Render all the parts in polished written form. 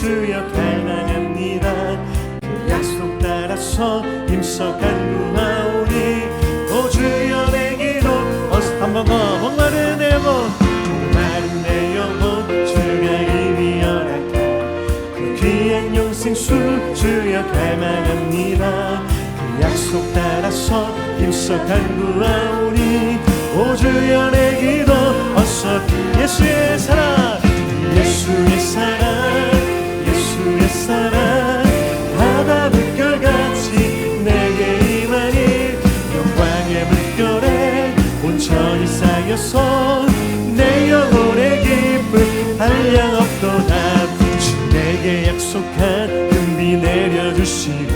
주여 갈망합니다. 그 약속 따라서 힘써 간구하오니 오 주여 내 기도 한 번 더 목마른 내 영혼 목마른 내 영혼 주가 이미 허락한 그 귀한 영생수 주여 갈망합니다. 그 약속 따라서 힘써 간구하오니 오 주여 내 기도 어서 예수의 사랑 예수의 사랑 예수의 사랑 바다 물결같이 내게 임하니 영광의 물결에 온천이 쌓여서 내 영혼의 기쁨 한량 없도다. 주 내게 약속한 금비 내려주시며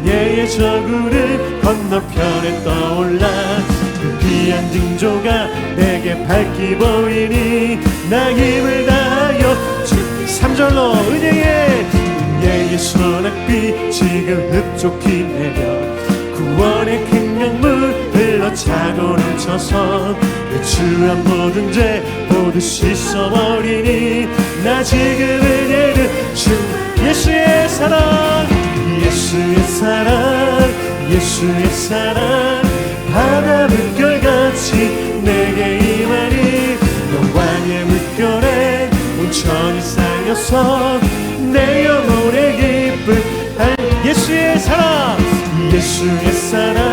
예의 저구를 건너편에 떠올라 그 귀한 징조가 내게 밝히 보이니 나 힘을 다하여 주 3절로 은혜의 소낙비 지금 흡족히 내려 구원의 큰 강물 흘러 차고 넘쳐서 내 주한 모든 죄 모두 씻어버리니 나 지금 은혜를 주 예수의 사랑 예수의 사랑 예수의 사랑 바다 물결같이 내게 임하니 영광의 물결에 온천이 쌓여서 내 영혼의 기쁨 예수의 사랑 예수의 사랑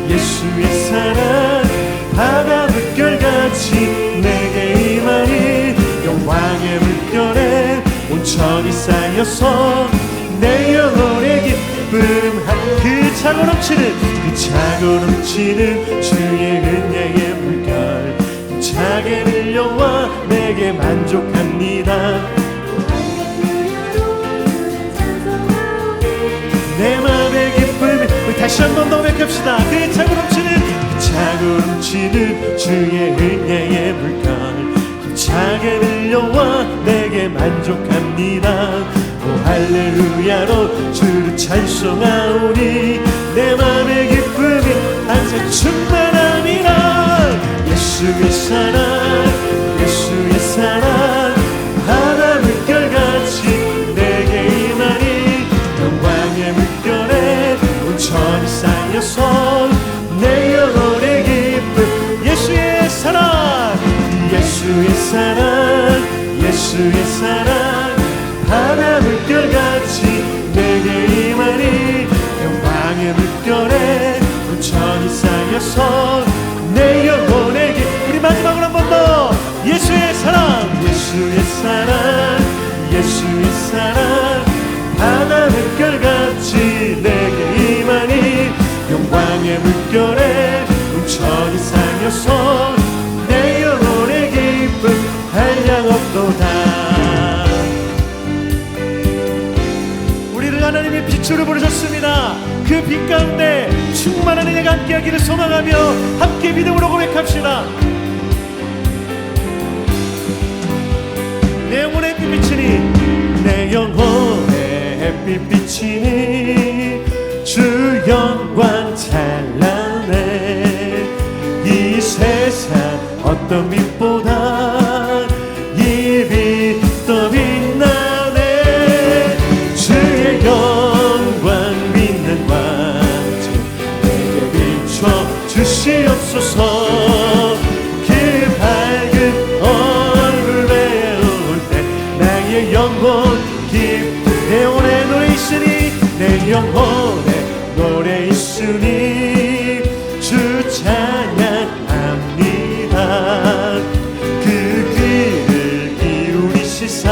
예수의 사랑 바다 물결같이 내게 임하니 영광의 물결에 온천이 쌓여서 내 영혼의 기쁨 그 차고 넘치는 주의 은혜의 물결 차게 밀려와 내게 만족합니다. 내 맘의 기쁨 우리 다시 한 번 더 고백합시다. 그 차고 넘치는 주의 은혜의 물결 차게 밀려와 내게 만족합니다. 오 할렐루야로 주를 찬송하오니 내 맘의 기쁨이 항상 충만함이라. 예수의 사랑 예수의 사랑 바다 물결같이 내게 임하니 영광의 물결에 온천이 쌓여서 내 영혼의 기쁨 예수의 사랑 예수의 사랑 예수의 사랑 바다 물결같이 내게 임하니 영광의 물결에 온천이 쌓여서 내 영혼의 길 우리 마지막으로 한 번 더 예수의 사랑 예수의 사랑 예수의 사랑 바다 물결같이 내게 임하니 영광의 물결에 온천이 쌓여서 내 영혼의 기쁨 한량 없도다. 하나님의 빛으로 부르셨습니다. 그 빛 가운데 충만한 은혜가 함께하기를 소망하며 함께 믿음으로 고백합시다. 내 영혼의 햇빛 비치니 내 영혼의 햇빛 비치니 주 영광 찬란해 이 세상 어떤 빛보다 이 빛 더 빛나네 영광 빛난 왕자 내게 비춰 주시옵소서. 그 밝은 얼굴 배울 때 나의 영혼 기쁨 내 영혼에 노래 있으니 내 영혼에 노래 있으니 주 찬양합니다. 그 귀를 기울이시사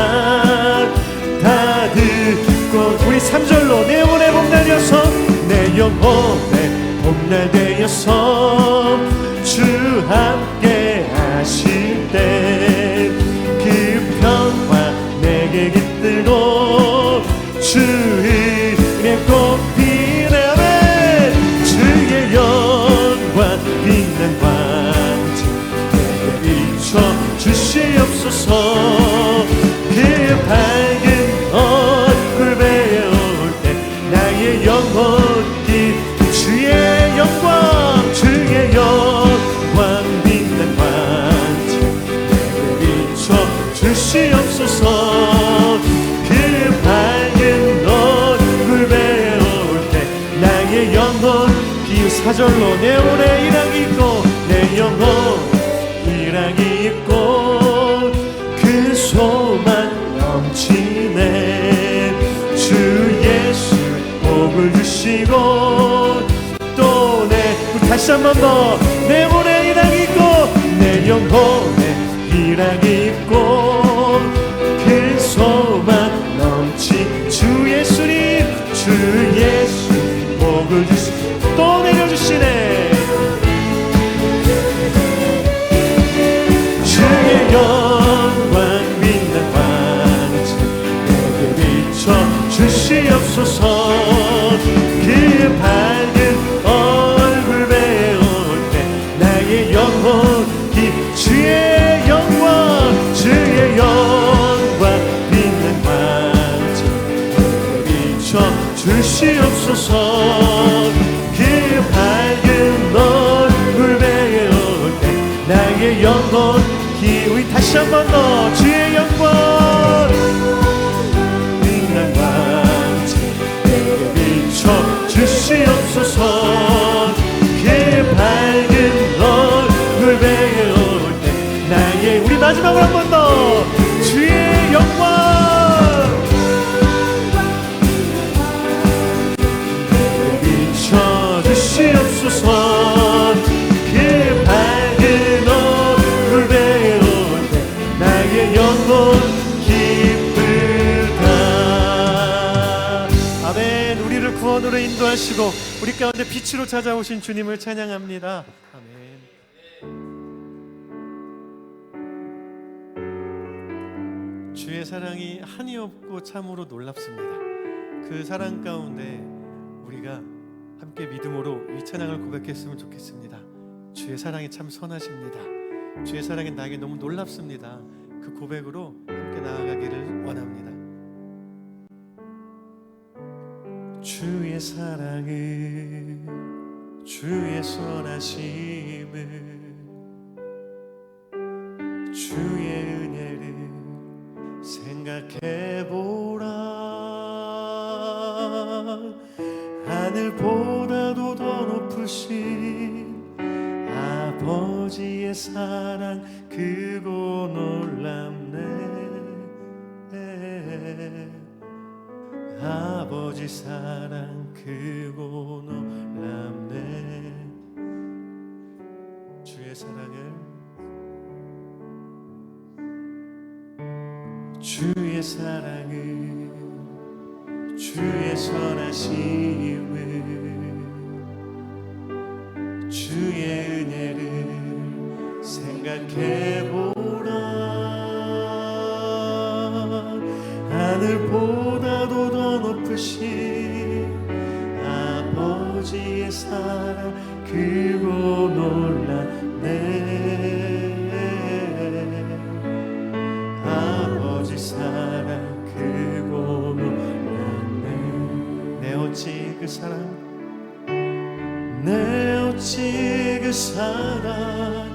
다 듣고 우리 3절로 내 영혼의 봄날 되어서 내 영혼의 봄날 되어서 주 함께 하실 때 그 평화 내게 깃들고 주의 은혜 꽃피네 주의 영광 빛난 광채 내게 비춰 주시옵소서. 그 밝은 얼굴 배울 때 나의 영혼이 주의 영광 빛난 광채 내게 비춰 주시옵소서. 그 4절로 내 영혼에 일하기 있고 내 영혼 일하기 있고 그 소망 넘치네 주 예수 복을 주시고 또 우리 다시 한 번 더 내 영혼에 일하기 있고 내 영혼에 일하기 있고 그 소망 넘치 주 예수님 주 예수 복을 주시고 또 내려주시네 주의 영광 빛난 광채 내게 비춰 주시옵소서 그 밝은 얼굴 배울 때 나의 영혼이 주의 영광 빛난 광채 내게 비춰 주시옵소서 그 밝은 얼굴 배울 때 나의 영혼 우리 다시 한 번 더 주의 영광 빛난 광채 내게 비춰 주시옵소서 그 밝은 얼굴 배울 때 나의 우리 마지막으로 한 번 더 주의 영광 주시옵소서 그 밝은 얼굴 배울 때 나의 영혼 기쁘다. 아멘. 우리를 구원으로 인도하시고 우리 가운데 빛으로 찾아오신 주님을 찬양합니다. 아멘. 주의 사랑이 한이 없고 참으로 놀랍습니다. 그 사랑 가운데 우리가 함께 믿음으로 이 찬양을 고백했으면 좋겠습니다. 주의 사랑이 참 선하십니다. 주의 사랑이 나에게 너무 놀랍습니다. 그 고백으로 함께 나아가기를 원합니다. 주의 사랑을 주의 선하심을 주의 은혜를 생각해보라. 하늘보다도 더 높으신 아버지의 사랑 크고 놀랍네. 아버지 사랑 크고 놀랍네. 주의 사랑을 주의 사랑을 주의 선하심을 주의 은혜를 생각해보라. 하늘보다도 더 높으신 아버지의 사랑 크고 놀랍네. 아버지 사랑 크고 놀랍네. 내 어찌 그 사랑 내 어찌 그 사랑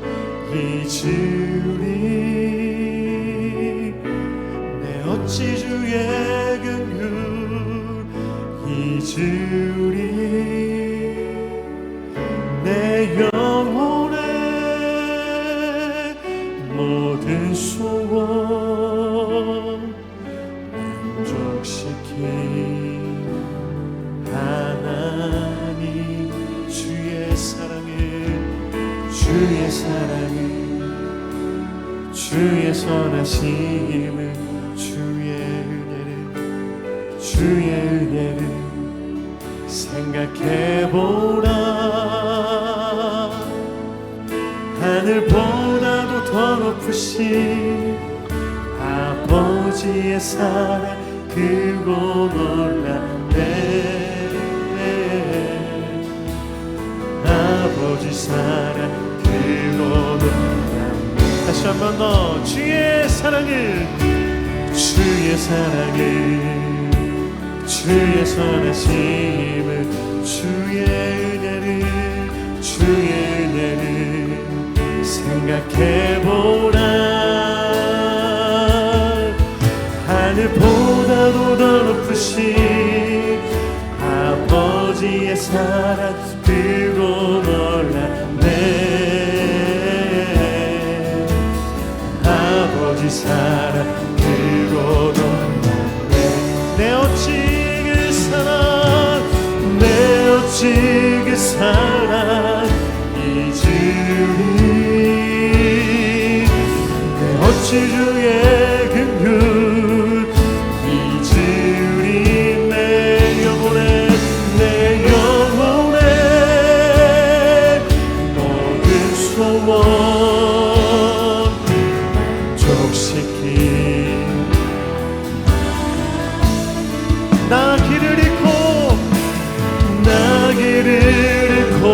잊으리. 내 어찌 주의 긍휼 잊으리. 내 영혼의 모든 소원 만족시킨 하나님 주의 사랑을 주의 선하심을 주의 은혜를 생각해보라. 하늘보다도 더 높으신 아버지의 사랑 크고 놀랍네. 아버지 사랑 크고 놀랍네. 다시 한 번 더 주의 사랑을 주의 선하심을 주의 은혜를 생각해보라. 하늘보다도 더 높으신 아버지 아버지의 사랑 그로 놀랐네. 아버지 사랑 그로 놀랐네. 내 어찌 그 사랑, 내 어찌 그 사랑 잊으리. 내 어찌 주의 긍휼 잊으리. 내 영혼에 모든 소원 만족시키. 나 길을 잃고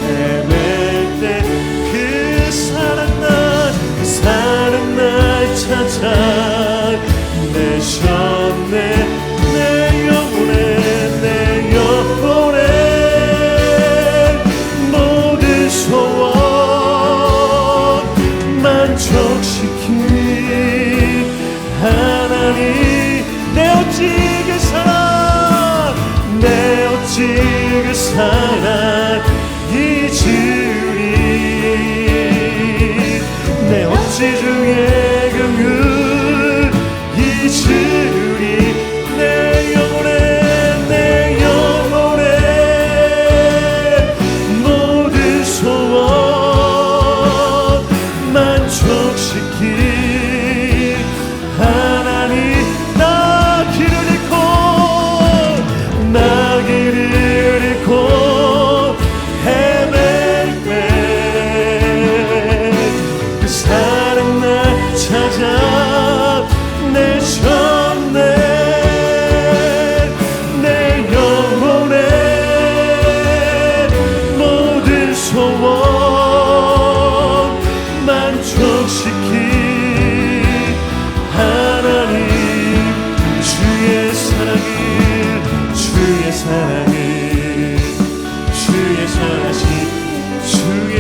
헤맬 때 그 사랑 날 찾아 내셨네. 내 영혼에 모든 소원 만족시킨 하나님. 내 어찌 그 사랑, 내 어찌 그 사랑 잊으리. 내 어찌 주의 긍휼 잊으리. 내 영혼에 모든 소원 만족시킨 하나님. 나 길을 잃고 헤맬 때 그 사랑 날 찾아 내셨네. 내 영혼에 모든 소원 만족시킨 하나님. 주의 사랑을 주의 선하신 주의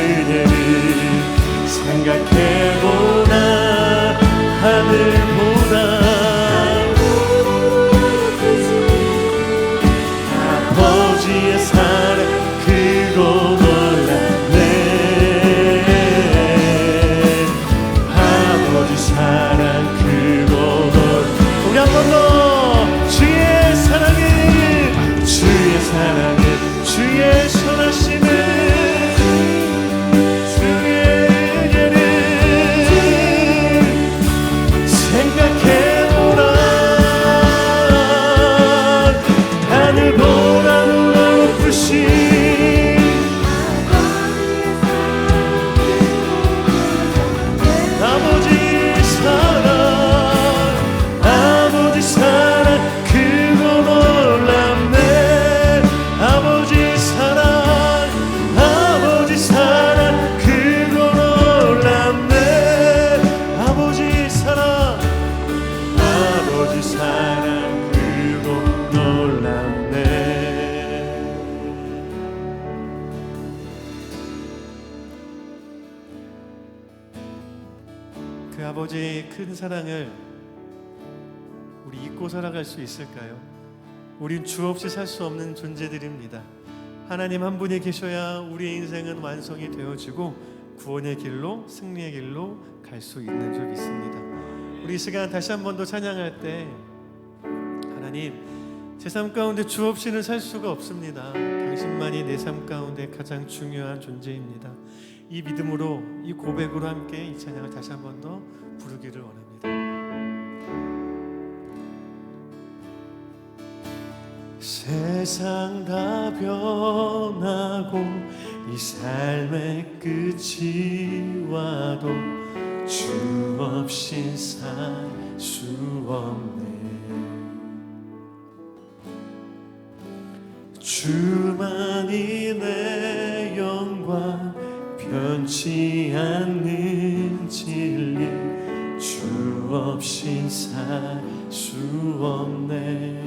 은혜를 생각해보나 하늘보다 아버지의 사랑 그로 놀랐네. 아버지 사랑 그로 우리 한 번 더 주의 사랑을 주의 선하심을 주의 은혜를 생각해보라. 하늘보다 높으신 아버지 사랑 그로 놀랍네. 아버지 사랑 그로 놀랍네. 아버지 사랑 그로 놀랍네. 그 아버지의 큰 사랑을 우리 잊고 살아갈 수 있을까요? 우린 주 없이 살 수 없는 존재들입니다. 하나님 한 분이 계셔야 우리의 인생은 완성이 되어지고 구원의 길로, 승리의 길로 갈 수 있는 줄 믿습니다. 우리 이 시간 다시 한 번 더 찬양할 때 하나님, 제 삶 가운데 주 없이는 살 수가 없습니다. 당신만이 내 삶 가운데 가장 중요한 존재입니다. 이 믿음으로, 이 고백으로 함께 이 찬양을 다시 한 번 더 부르기를 원합니다. 세상 다 변하고 이 삶의 끝이 와도 주 없이 살 수 없네. 주만이 내 영광, 변치 않는 진리, 주 없이 살 수 없네.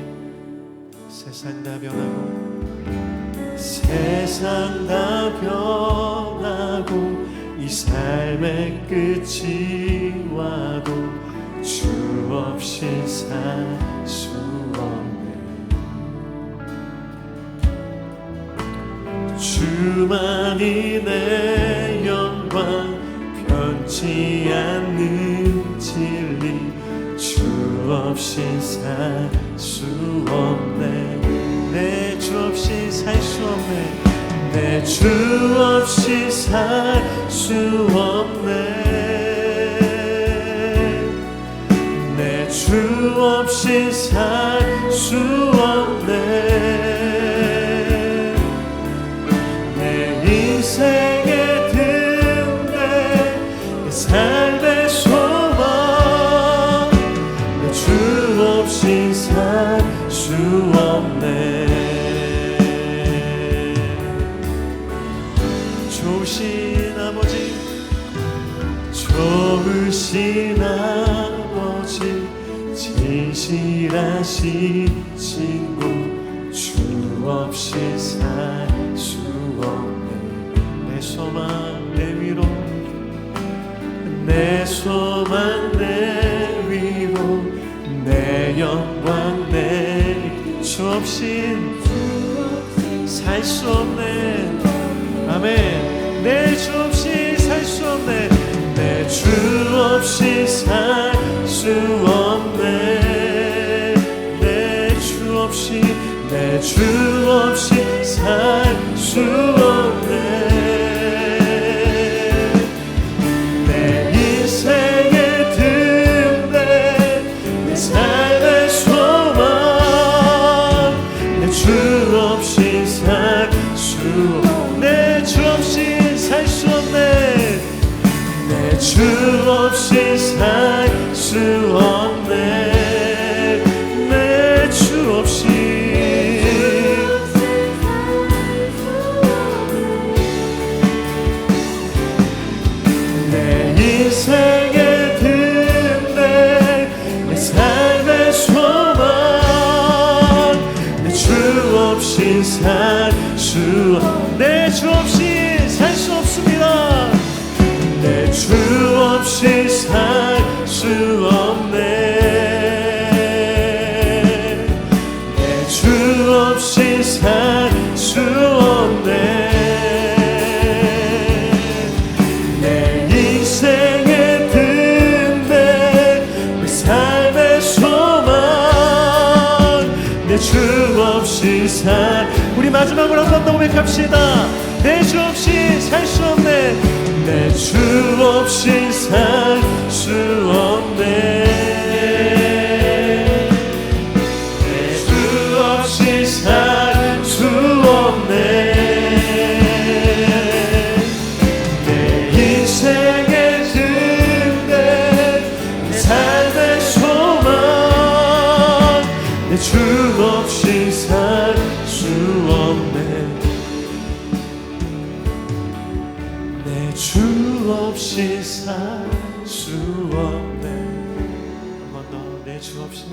세상 다 변하고 이 삶의 끝이 와도 주 없이 살 수 없네. 주만이 내 영광 변치 않는 진리. 주 없이 살 수 없네. 내 주 없이 살 수 없네. 내 주 없이 살 수 없네. 내 주 없이 살 수 없네. 내 인생의 든대 내 삶의 소망. 내 주 없이 살 수 없네. 좋으신 아버지, 좋으신 아버지, 진실하신 친구. 주 없이 살 수 없네. 내 소망 내 위로, 내 소망 내 위로, 내 영광 내 주 없이 살 수 없네. 아멘. 내 주 없이 살 수 없네. 내 주 없이 살 수 없네. 내 주 없이, 내 주 없이 살 수 없네. 내 인생의 든대 내 삶의 소망. 내 주 없이 살 수 없네. 내 주 없이 살 수 없네. 내 주 없이 살 수 없네. 내 주 없이, 내 인생의 든대 내 삶의 소망. 내 주 없이 살 수 없네. 내 주 없이 살 수 없습니다. 내 주 없이 살 수 없네. 내 주 없이 살 수 없네. 내 인생의 든대 내 삶의 소망. 내 주 없이 살, 우리 마지막으로 한 번 더 고백합시다. 내 주 없이 살 수 없네. 내 주 없이 살 수 없네. 내 주 없이 살 수 없네. 내 인생의 든대 내 삶의 소망. 내 주 없이 살 수 없네. 내 주 없이 살 수 없네. 한 번 더. 내 주 없이,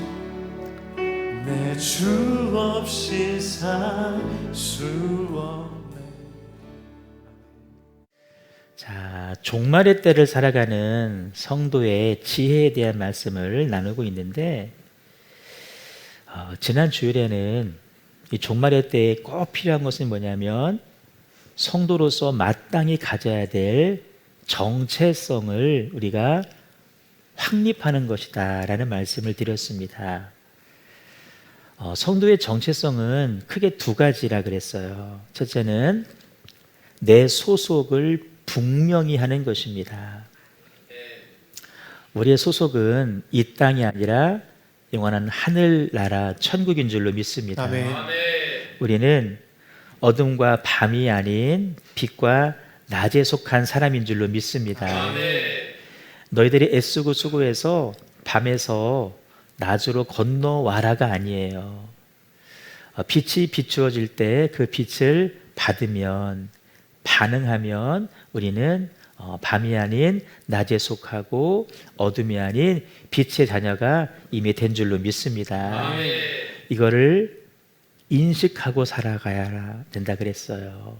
내 주 없이 살 수 없네. 자, 종말의 때를 살아가는 성도의 지혜에 대한 말씀을 나누고 있는데, 지난 주일에는 이 종말의 때에 꼭 필요한 것은 뭐냐면 성도로서 마땅히 가져야 될 정체성을 우리가 확립하는 것이다 라는 말씀을 드렸습니다. 성도의 정체성은 크게 두 가지라 그랬어요. 첫째는 내 소속을 분명히 하는 것입니다. 우리의 소속은 이 땅이 아니라 영원한 하늘나라 천국인 줄로 믿습니다. 아멘. 우리는 어둠과 밤이 아닌 빛과 낮에 속한 사람인 줄로 믿습니다. 너희들이 애쓰고 수고해서 밤에서 낮으로 건너와라가 아니에요. 빛이 비추어질 때 그 빛을 받으면, 반응하면 우리는 밤이 아닌 낮에 속하고 어둠이 아닌 빛의 자녀가 이미 된 줄로 믿습니다. 이거를 인식하고 살아가야 된다 그랬어요.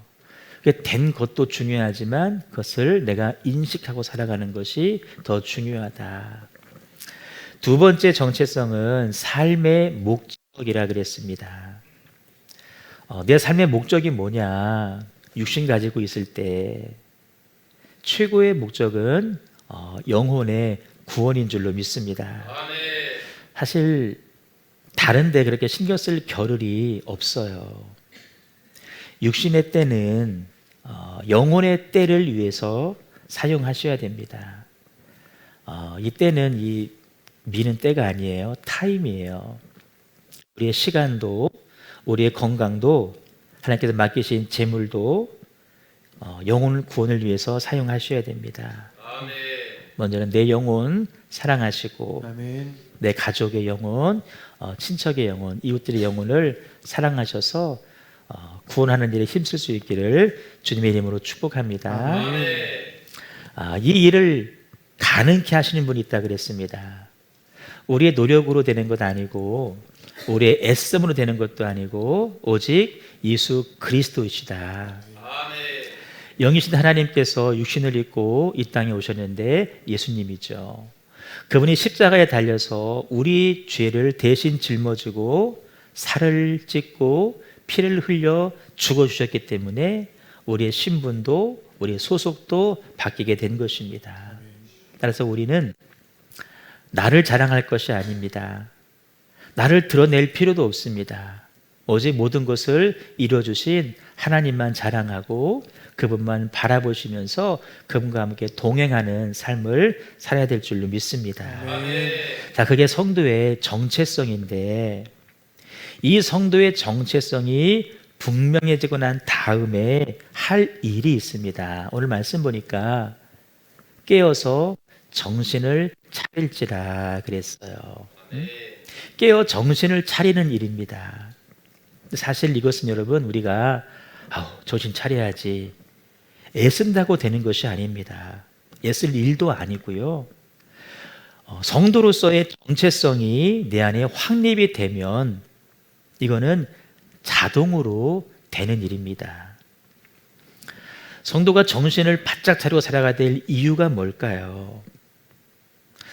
된 것도 중요하지만 그것을 내가 인식하고 살아가는 것이 더 중요하다. 두 번째 정체성은 삶의 목적이라 그랬습니다. 내 삶의 목적이 뭐냐? 육신 가지고 있을 때 최고의 목적은 영혼의 구원인 줄로 믿습니다. 사실 다른 데 그렇게 신경 쓸 겨를이 없어요. 육신의 때는 영혼의 때를 위해서 사용하셔야 됩니다. 이 때는 이 미는 때가 아니에요. 타임이에요. 우리의 시간도 우리의 건강도 하나님께서 맡기신 재물도 영혼 구원을 위해서 사용하셔야 됩니다. 먼저는 내 영혼 사랑하시고 아멘. 내 가족의 영혼, 친척의 영혼, 이웃들의 영혼을 사랑하셔서 구원하는 일에 힘쓸 수 있기를 주님의 이름으로 축복합니다. 이 일을 가능케 하시는 분이 있다 그랬습니다. 우리의 노력으로 되는 것 아니고 우리의 애씀으로 되는 것도 아니고 오직 예수 그리스도이시다. 영이신 하나님께서 육신을 입고 이 땅에 오셨는데 예수님이죠. 그분이 십자가에 달려서 우리 죄를 대신 짊어지고 살을 찢고 피를 흘려 죽어주셨기 때문에 우리의 신분도 우리의 소속도 바뀌게 된 것입니다. 따라서 우리는 나를 자랑할 것이 아닙니다. 나를 드러낼 필요도 없습니다. 오직 모든 것을 이루어주신 하나님만 자랑하고 그분만 바라보시면서 그분과 함께 동행하는 삶을 살아야 될 줄로 믿습니다. 자, 그게 성도의 정체성인데 이 성도의 정체성이 분명해지고 난 다음에 할 일이 있습니다. 오늘 말씀 보니까 깨어서 정신을 차릴지라 그랬어요. 깨어 정신을 차리는 일입니다. 사실 이것은 여러분 우리가 정신 차려야지 애쓴다고 되는 것이 아닙니다. 애쓸 일도 아니고요. 성도로서의 정체성이 내 안에 확립이 되면 이거는 자동으로 되는 일입니다. 성도가 정신을 바짝 차리고 살아가야 될 이유가 뭘까요?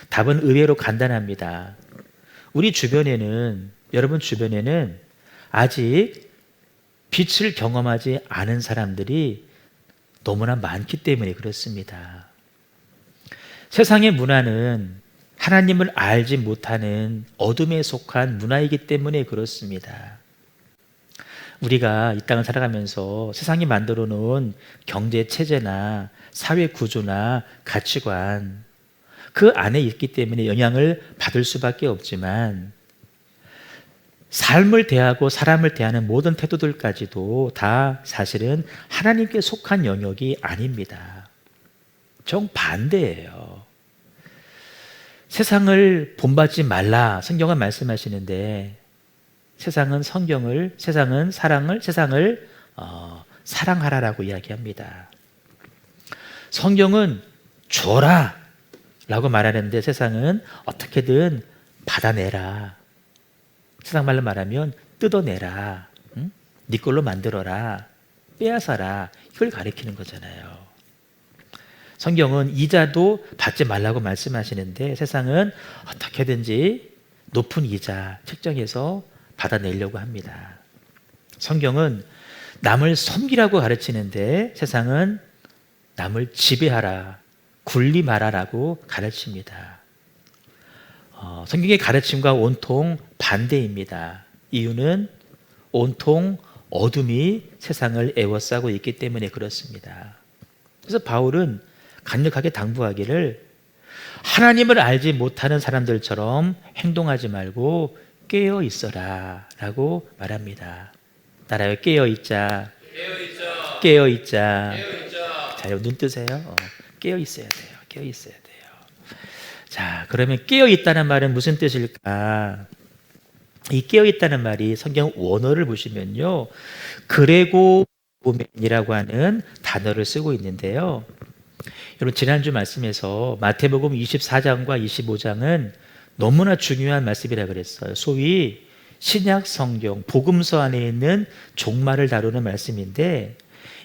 답은 의외로 간단합니다. 우리 주변에는, 여러분 주변에는 아직 빛을 경험하지 않은 사람들이 너무나 많기 때문에 그렇습니다. 세상의 문화는 하나님을 알지 못하는 어둠에 속한 문화이기 때문에 그렇습니다. 우리가 이 땅을 살아가면서 세상이 만들어 놓은 경제 체제나 사회 구조나 가치관 그 안에 있기 때문에 영향을 받을 수밖에 없지만 삶을 대하고 사람을 대하는 모든 태도들까지도 다 사실은 하나님께 속한 영역이 아닙니다. 정반대예요. 세상을 본받지 말라 성경은 말씀하시는데 세상은 세상을 사랑하라라고 이야기합니다. 성경은 줘라 라고 말하는데 세상은 어떻게든 받아내라. 세상 말로 말하면 뜯어내라. 응? 네 걸로 만들어라. 빼앗아라. 이걸 가리키는 거잖아요. 성경은 이자도 받지 말라고 말씀하시는데 세상은 어떻게든지 높은 이자 책정해서 받아내려고 합니다. 성경은 남을 섬기라고 가르치는데 세상은 남을 지배하라, 군림하라라고 가르칩니다. 성경의 가르침과 온통 반대입니다. 이유는 온통 어둠이 세상을 에워싸고 있기 때문에 그렇습니다. 그래서 바울은 강력하게 당부하기를 하나님을 알지 못하는 사람들처럼 행동하지 말고 깨어 있어라 라고 말합니다. 따라요. 깨어 있자. 깨어 있자. 자, 눈 뜨세요. 깨어 있어야 돼요. 깨어 있어야 돼요. 자, 그러면 깨어 있다는 말은 무슨 뜻일까? 이 깨어 있다는 말이 성경 원어를 보시면요, 그레고멘이라고 하는 단어를 쓰고 있는데요. 여러분 지난주 말씀에서 마태복음 24장과 25장은 너무나 중요한 말씀이라 그랬어요. 소위 신약 성경 복음서 안에 있는 종말을 다루는 말씀인데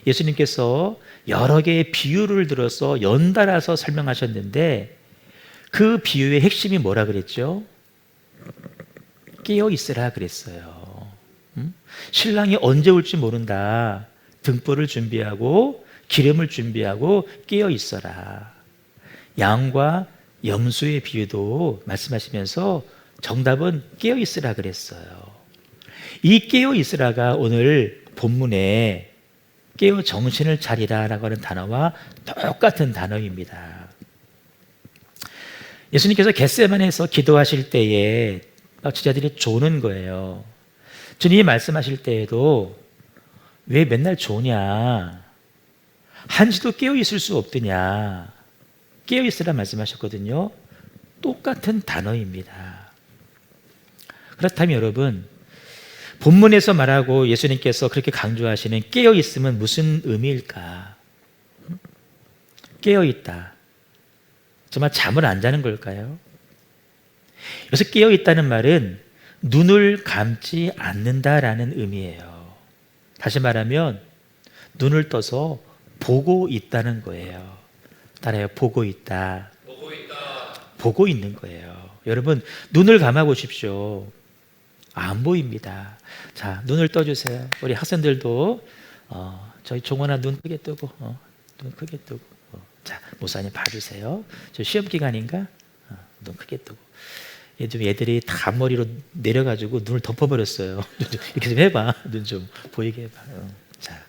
예수님께서 여러 개의 비유를 들어서 연달아서 설명하셨는데 그 비유의 핵심이 뭐라 그랬죠? 깨어 있으라 그랬어요. 신랑이 언제 올지 모른다. 등불을 준비하고 기름을 준비하고 깨어 있어라. 양과 염소의 비유도 말씀하시면서 정답은 깨어 있으라 그랬어요. 이 깨어 있으라가 오늘 본문에 깨어 정신을 차리라라고 하는 단어와 똑같은 단어입니다. 예수님께서 겟세마네에서 기도하실 때에 제자들이 조는 거예요. 주님이 말씀하실 때에도 왜 맨날 조냐? 한시도 깨어 있을 수 없더냐? 깨어 있으라 말씀하셨거든요. 똑같은 단어입니다. 그렇다면 여러분, 본문에서 말하고 예수님께서 그렇게 강조하시는 깨어 있음은 무슨 의미일까? 깨어 있다. 정말 잠을 안 자는 걸까요? 여기서 깨어 있다는 말은 눈을 감지 않는다라는 의미예요. 다시 말하면 눈을 떠서 보고 있다는 거예요. 따라요. 보고 있다. 보고 있는 거예요. 여러분, 눈을 감아 보십시오. 안 보입니다. 자, 눈을 떠주세요. 우리 학생들도 저희 종원아 눈 크게 뜨고 눈 크게 뜨고 자, 목사님 봐주세요. 저 시험 기간인가? 눈 크게 뜨고 요즘 애들이 다 앞머리로 내려가지고 눈을 덮어버렸어요. 이렇게 좀 해봐. 눈 좀 보이게 해봐. 자,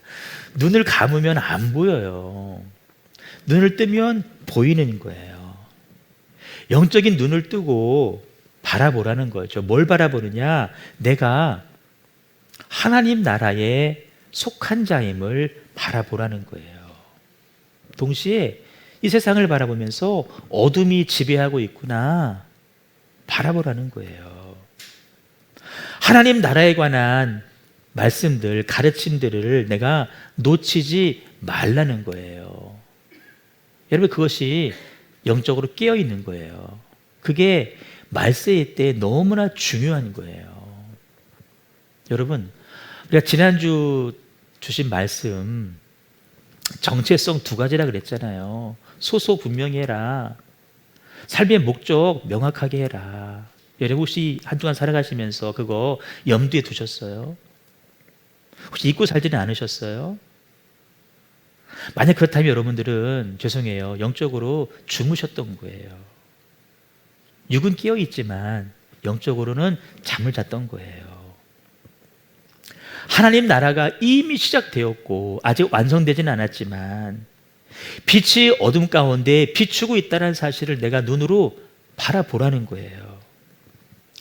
눈을 감으면 안 보여요. 눈을 뜨면 보이는 거예요. 영적인 눈을 뜨고 바라보라는 거죠. 뭘 바라보느냐? 내가 하나님 나라에 속한 자임을 바라보라는 거예요. 동시에 이 세상을 바라보면서 어둠이 지배하고 있구나 바라보라는 거예요. 하나님 나라에 관한 말씀들, 가르침들을 내가 놓치지 말라는 거예요. 여러분, 그것이 영적으로 깨어 있는 거예요. 그게 말세의 때 너무나 중요한 거예요. 여러분, 우리가 지난주 주신 말씀 정체성 두 가지라 그랬잖아요. 소소 분명히 해라. 삶의 목적 명확하게 해라. 여러분 혹시 한동안 살아가시면서 그거 염두에 두셨어요? 혹시 잊고 살지는 않으셨어요? 만약 그렇다면 여러분들은 죄송해요. 영적으로 주무셨던 거예요. 육은 깨어 있지만 영적으로는 잠을 잤던 거예요. 하나님 나라가 이미 시작되었고 아직 완성되지는 않았지만 빛이 어둠 가운데 비추고 있다는 사실을 내가 눈으로 바라보라는 거예요.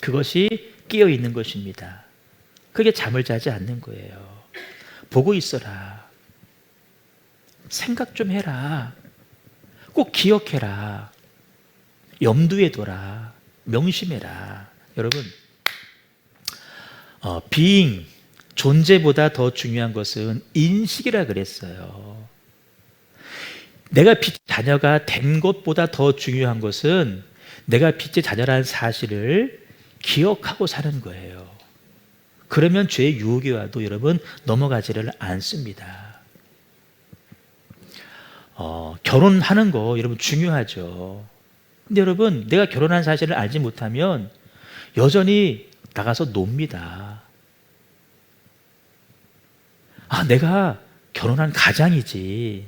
그것이 깨어 있는 것입니다. 그게 잠을 자지 않는 거예요. 보고 있어라. 생각 좀 해라. 꼭 기억해라. 염두에 둬라. 명심해라. 여러분, being, 존재보다 더 중요한 것은 인식이라 그랬어요. 내가 빛의 자녀가 된 것보다 더 중요한 것은 내가 빛의 자녀라는 사실을 기억하고 사는 거예요. 그러면 죄의 유혹이 와도 여러분 넘어가지를 않습니다. 결혼하는 거 여러분 중요하죠. 근데 여러분, 내가 결혼한 사실을 알지 못하면 여전히 나가서 놉니다. 내가 결혼한 가장이지.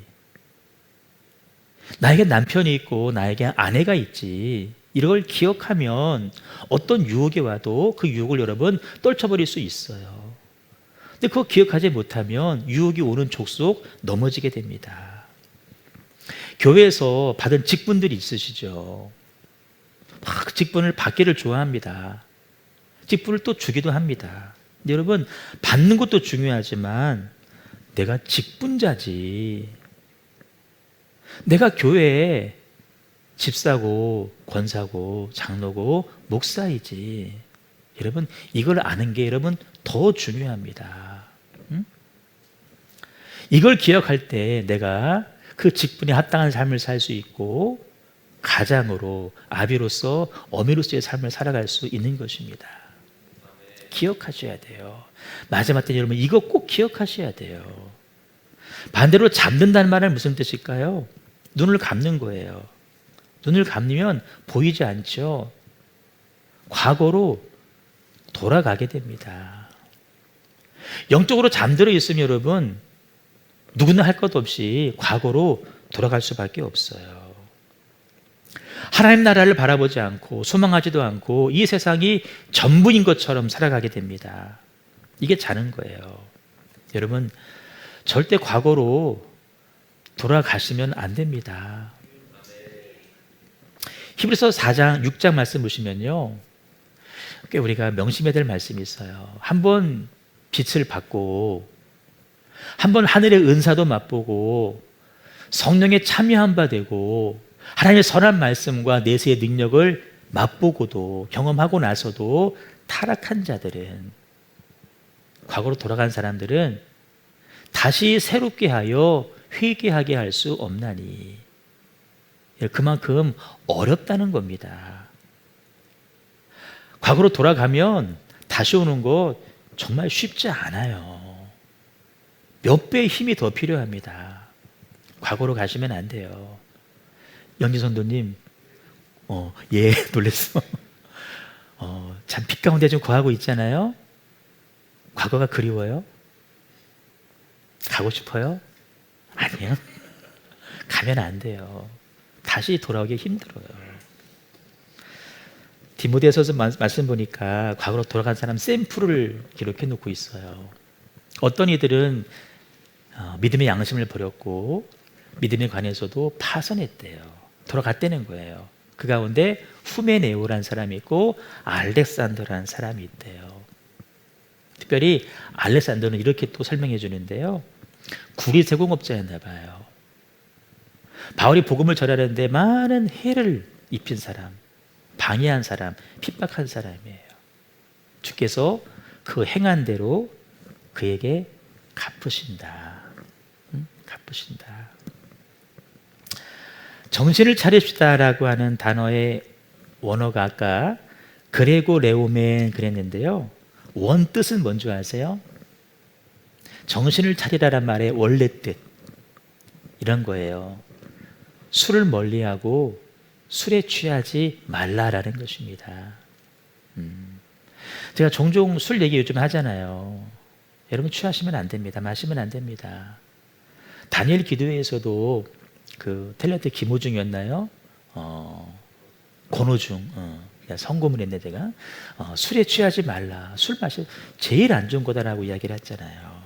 나에게 남편이 있고 나에게 아내가 있지. 이걸 기억하면 어떤 유혹이 와도 그 유혹을 여러분 떨쳐버릴 수 있어요. 근데 그거 기억하지 못하면 유혹이 오는 족속 넘어지게 됩니다. 교회에서 받은 직분들이 있으시죠. 그 직분을 받기를 좋아합니다. 직분을 또 주기도 합니다. 근데 여러분, 받는 것도 중요하지만 내가 직분자지. 내가 교회에 집사고 권사고 장로고 목사이지. 여러분, 이걸 아는 게 여러분 더 중요합니다. 이걸 기억할 때 내가 그 직분에 합당한 삶을 살 수 있고 가장으로, 아비로서, 어미로서의 삶을 살아갈 수 있는 것입니다. 기억하셔야 돼요. 마지막 때 여러분 이거 꼭 기억하셔야 돼요. 반대로 잠든다는 말은 무슨 뜻일까요? 눈을 감는 거예요. 눈을 감으면 보이지 않죠. 과거로 돌아가게 됩니다. 영적으로 잠들어 있으면 여러분 누구나 할 것 없이 과거로 돌아갈 수밖에 없어요. 하나님 나라를 바라보지 않고 소망하지도 않고 이 세상이 전부인 것처럼 살아가게 됩니다. 이게 자는 거예요. 여러분 절대 과거로 돌아가시면 안 됩니다. 히브리서 4장 6장 말씀 보시면요, 꽤 우리가 명심해야 될 말씀이 있어요. 한번 빛을 받고 한번 하늘의 은사도 맛보고 성령에 참여한 바 되고 하나님의 선한 말씀과 내세의 능력을 맛보고도 경험하고 나서도 타락한 자들은, 과거로 돌아간 사람들은 다시 새롭게 하여 회개하게 할 수 없나니, 그만큼 어렵다는 겁니다. 과거로 돌아가면 다시 오는 거 정말 쉽지 않아요. 몇 배의 힘이 더 필요합니다. 과거로 가시면 안 돼요. 영진 선도님, 예, 놀랬어. 참 빛 가운데 좀 거하고 있잖아요. 과거가 그리워요? 가고 싶어요? 아니요. 가면 안 돼요. 다시 돌아오기 힘들어요. 디모데서서 말씀 보니까 과거로 돌아간 사람 샘플을 기록해 놓고 있어요. 어떤 이들은 믿음의 양심을 버렸고 믿음에 관해서도 파선했대요. 돌아갔다는 거예요. 그 가운데 후메네오라는 사람이 있고 알렉산더라는 사람이 있대요. 특별히 알렉산더는 이렇게 또 설명해 주는데요, 구리 제공업자였나 봐요. 바울이 복음을 전하는데 많은 해를 입힌 사람, 방해한 사람, 핍박한 사람이에요. 주께서 그 행한 대로 그에게 갚으신다. 갚으신다. 정신을 차립시다라고 하는 단어의 원어가 아까 그레고 레오멘 그랬는데요, 원 뜻은 뭔지 아세요? 정신을 차리라란 말의 원래 뜻 이런 거예요. 술을 멀리하고 술에 취하지 말라라는 것입니다. 제가 종종 술 얘기 요즘 하잖아요. 여러분 취하시면 안 됩니다. 마시면 안 됩니다. 다니엘 기도회에서도 그 텔레트 김호중이었나요? 권호중, 성고문 했네 제가. 술에 취하지 말라. 술 마시 제일 안 좋은 거다라고 이야기를 했잖아요.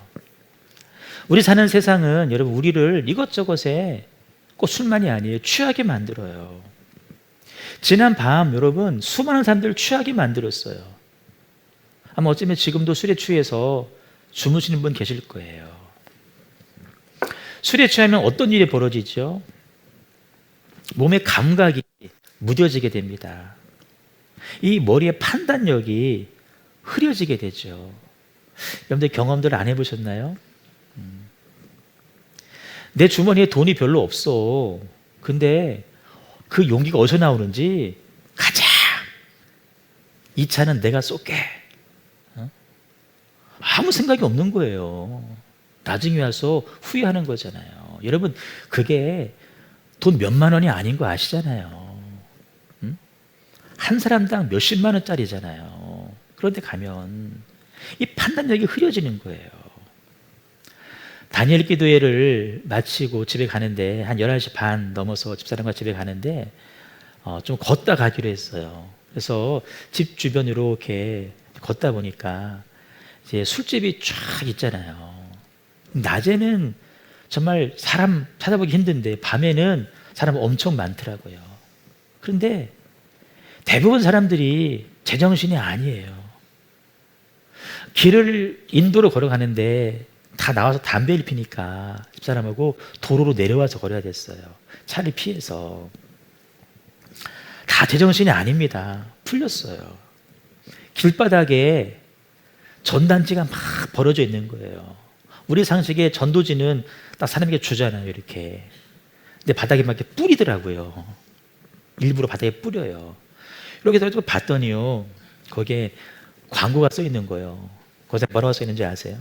우리 사는 세상은 여러분 우리를 이것저것에 꼭 술만이 아니에요. 취하게 만들어요. 지난 밤 여러분 수많은 사람들을 취하게 만들었어요. 아마 어쩌면 지금도 술에 취해서 주무시는 분 계실 거예요. 술에 취하면 어떤 일이 벌어지죠? 몸의 감각이 무뎌지게 됩니다. 이 머리의 판단력이 흐려지게 되죠. 여러분들 경험들 안 해보셨나요? 내 주머니에 돈이 별로 없어. 근데 그 용기가 어디서 나오는지, 가자! 이 차는 내가 쏠게. 아무 생각이 없는 거예요. 나중에 와서 후회하는 거잖아요. 여러분 그게 돈 몇만 원이 아닌 거 아시잖아요. 한 사람당 몇십만 원짜리잖아요. 그런데 가면 이 판단력이 흐려지는 거예요. 다니엘 기도회를 마치고 집에 가는데 한 11시 반 넘어서 집사람과 집에 가는데 좀 걷다 가기로 했어요. 그래서 집 주변으로 이렇게 걷다 보니까 이제 술집이 쫙 있잖아요. 낮에는 정말 사람 찾아보기 힘든데 밤에는 사람 엄청 많더라고요. 그런데 대부분 사람들이 제정신이 아니에요. 길을 인도로 걸어가는데 다 나와서 담배를 피니까 집사람하고 도로로 내려와서 걸어야 됐어요. 차를 피해서. 다 제정신이 아닙니다. 풀렸어요. 길바닥에 전단지가 막 벌어져 있는 거예요. 우리 상식에 전도지는 딱 사람에게 주잖아요, 이렇게. 근데 바닥에 막 이렇게 뿌리더라고요. 일부러 바닥에 뿌려요. 이렇게 해서 봤더니요, 거기에 광고가 써 있는 거예요. 거기에 뭐라고 써 있는지 아세요?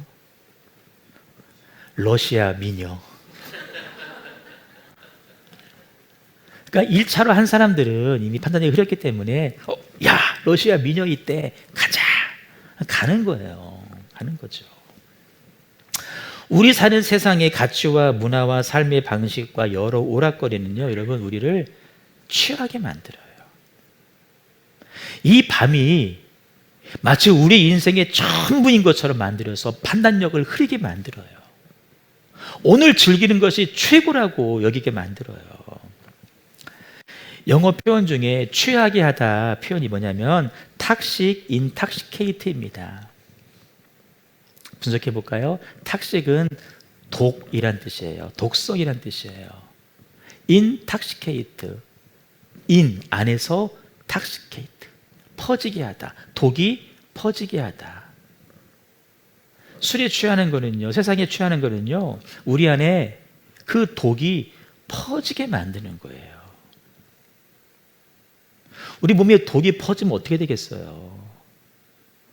러시아 미녀. 그러니까 1차로 한 사람들은 이미 판단이 흐렸기 때문에 야, 러시아 미녀 있대. 가자. 가는 거예요. 가는 거죠. 우리 사는 세상의 가치와 문화와 삶의 방식과 여러 오락거리는요, 여러분, 우리를 취하게 만들어요. 이 밤이 마치 우리 인생의 전부인 것처럼 만들어서 판단력을 흐리게 만들어요. 오늘 즐기는 것이 최고라고 여기게 만들어요. 영어 표현 중에 취하게 하다 표현이 뭐냐면 toxic, intoxicate입니다. 분석해 볼까요? 탁식은 독이란 뜻이에요. 독성이란 뜻이에요. intoxicate, in 안에서 toxicate, 퍼지게 하다. 독이 퍼지게 하다. 술에 취하는 거는요, 세상에 취하는 거는요, 우리 안에 그 독이 퍼지게 만드는 거예요. 우리 몸에 독이 퍼지면 어떻게 되겠어요?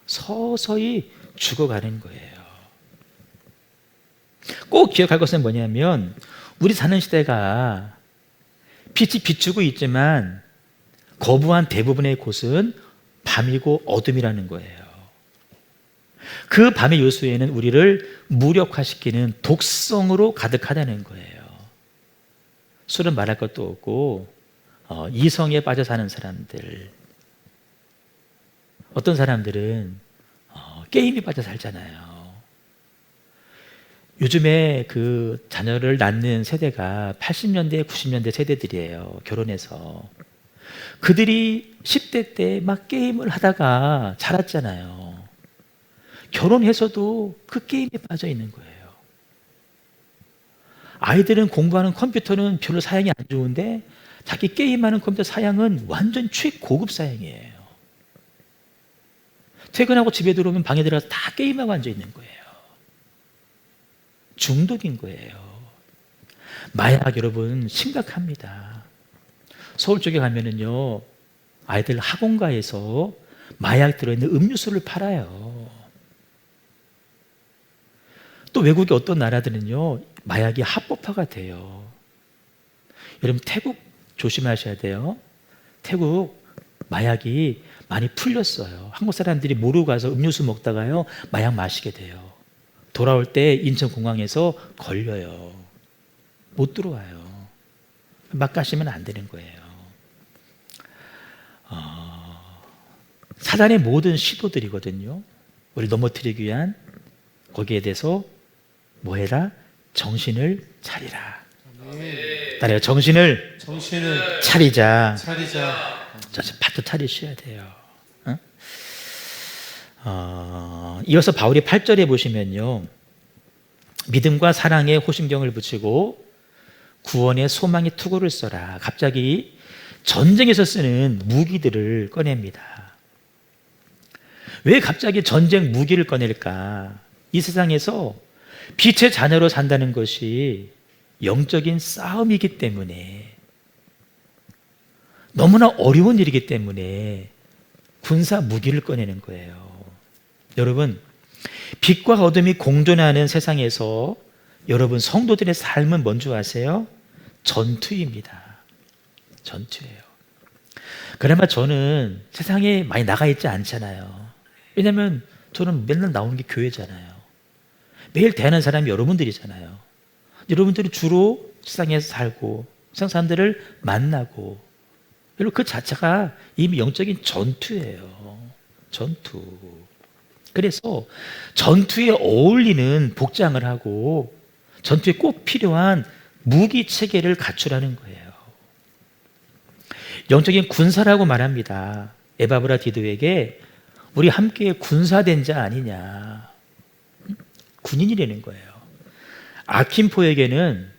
서서히 죽어가는 거예요. 꼭 기억할 것은 뭐냐면 우리 사는 시대가 빛이 비추고 있지만 거부한 대부분의 곳은 밤이고 어둠이라는 거예요. 그 밤의 요소에는 우리를 무력화시키는 독성으로 가득하다는 거예요. 술은 말할 것도 없고 이성에 빠져 사는 사람들, 어떤 사람들은 게임에 빠져 살잖아요. 요즘에 그 자녀를 낳는 세대가 80년대, 90년대 세대들이에요. 결혼해서. 그들이 10대 때 막 게임을 하다가 자랐잖아요. 결혼해서도 그 게임에 빠져 있는 거예요. 아이들은 공부하는 컴퓨터는 별로 사양이 안 좋은데 자기 게임하는 컴퓨터 사양은 완전 최고급 사양이에요. 퇴근하고 집에 들어오면 방에 들어가서 다 게임하고 앉아 있는 거예요. 중독인 거예요. 마약 여러분 심각합니다. 서울 쪽에 가면은요, 아이들 학원가에서 마약 들어있는 음료수를 팔아요. 또 외국의 어떤 나라들은요, 마약이 합법화가 돼요. 여러분 태국 조심하셔야 돼요. 태국 마약이 많이 풀렸어요. 한국 사람들이 모르고 가서 음료수 먹다가요, 마약 마시게 돼요. 돌아올 때 인천공항에서 걸려요. 못 들어와요. 막 가시면 안 되는 거예요. 사단의 모든 시도들이거든요. 우리 넘어뜨리기 위한, 거기에 대해서 뭐 해라? 정신을 차리라. 따라요. 정신을 차리자. 바로 차리셔야 돼요. 이어서 바울이 8절에 보시면요, 믿음과 사랑에 호심경을 붙이고 구원의 소망의 투구를 써라. 갑자기 전쟁에서 쓰는 무기들을 꺼냅니다. 왜 갑자기 전쟁 무기를 꺼낼까? 이 세상에서 빛의 자녀로 산다는 것이 영적인 싸움이기 때문에, 너무나 어려운 일이기 때문에 군사 무기를 꺼내는 거예요. 여러분, 빛과 어둠이 공존하는 세상에서 여러분 성도들의 삶은 뭔지 아세요? 전투입니다. 전투예요. 그나마 저는 세상에 많이 나가 있지 않잖아요. 왜냐하면 저는 맨날 나오는 게 교회잖아요. 매일 대하는 사람이 여러분들이잖아요. 여러분들이 주로 세상에서 살고 세상 사람들을 만나고, 여러분 그 자체가 이미 영적인 전투예요. 전투. 그래서 전투에 어울리는 복장을 하고 전투에 꼭 필요한 무기 체계를 갖추라는 거예요. 영적인 군사라고 말합니다. 에바브라 디도에게 우리 함께 군사된 자 아니냐. 군인이라는 거예요. 아킨포에게는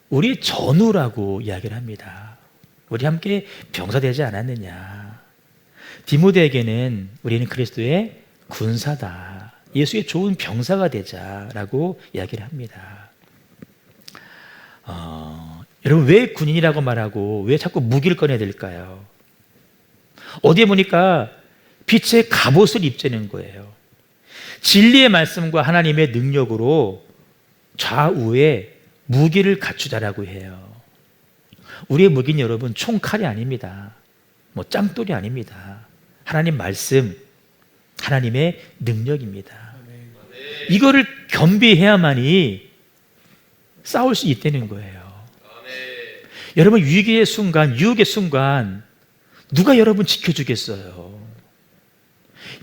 우리 전우라고 이야기를 합니다. 우리 함께 병사되지 않았느냐. 디모데에게는 우리는 그리스도의 군사다. 예수의 좋은 병사가 되자라고 이야기를 합니다. 여러분 왜 군인이라고 말하고 왜 자꾸 무기를 꺼내야 될까요? 어디에 보니까 빛의 갑옷을 입자는 거예요. 진리의 말씀과 하나님의 능력으로 좌우에 무기를 갖추자라고 해요. 우리의 무기는 여러분 총칼이 아닙니다. 뭐 짱돌이 아닙니다. 하나님 말씀, 하나님의 능력입니다. 이거를 겸비해야만이 싸울 수 있다는 거예요. 여러분 위기의 순간, 유혹의 순간 누가 여러분 지켜주겠어요?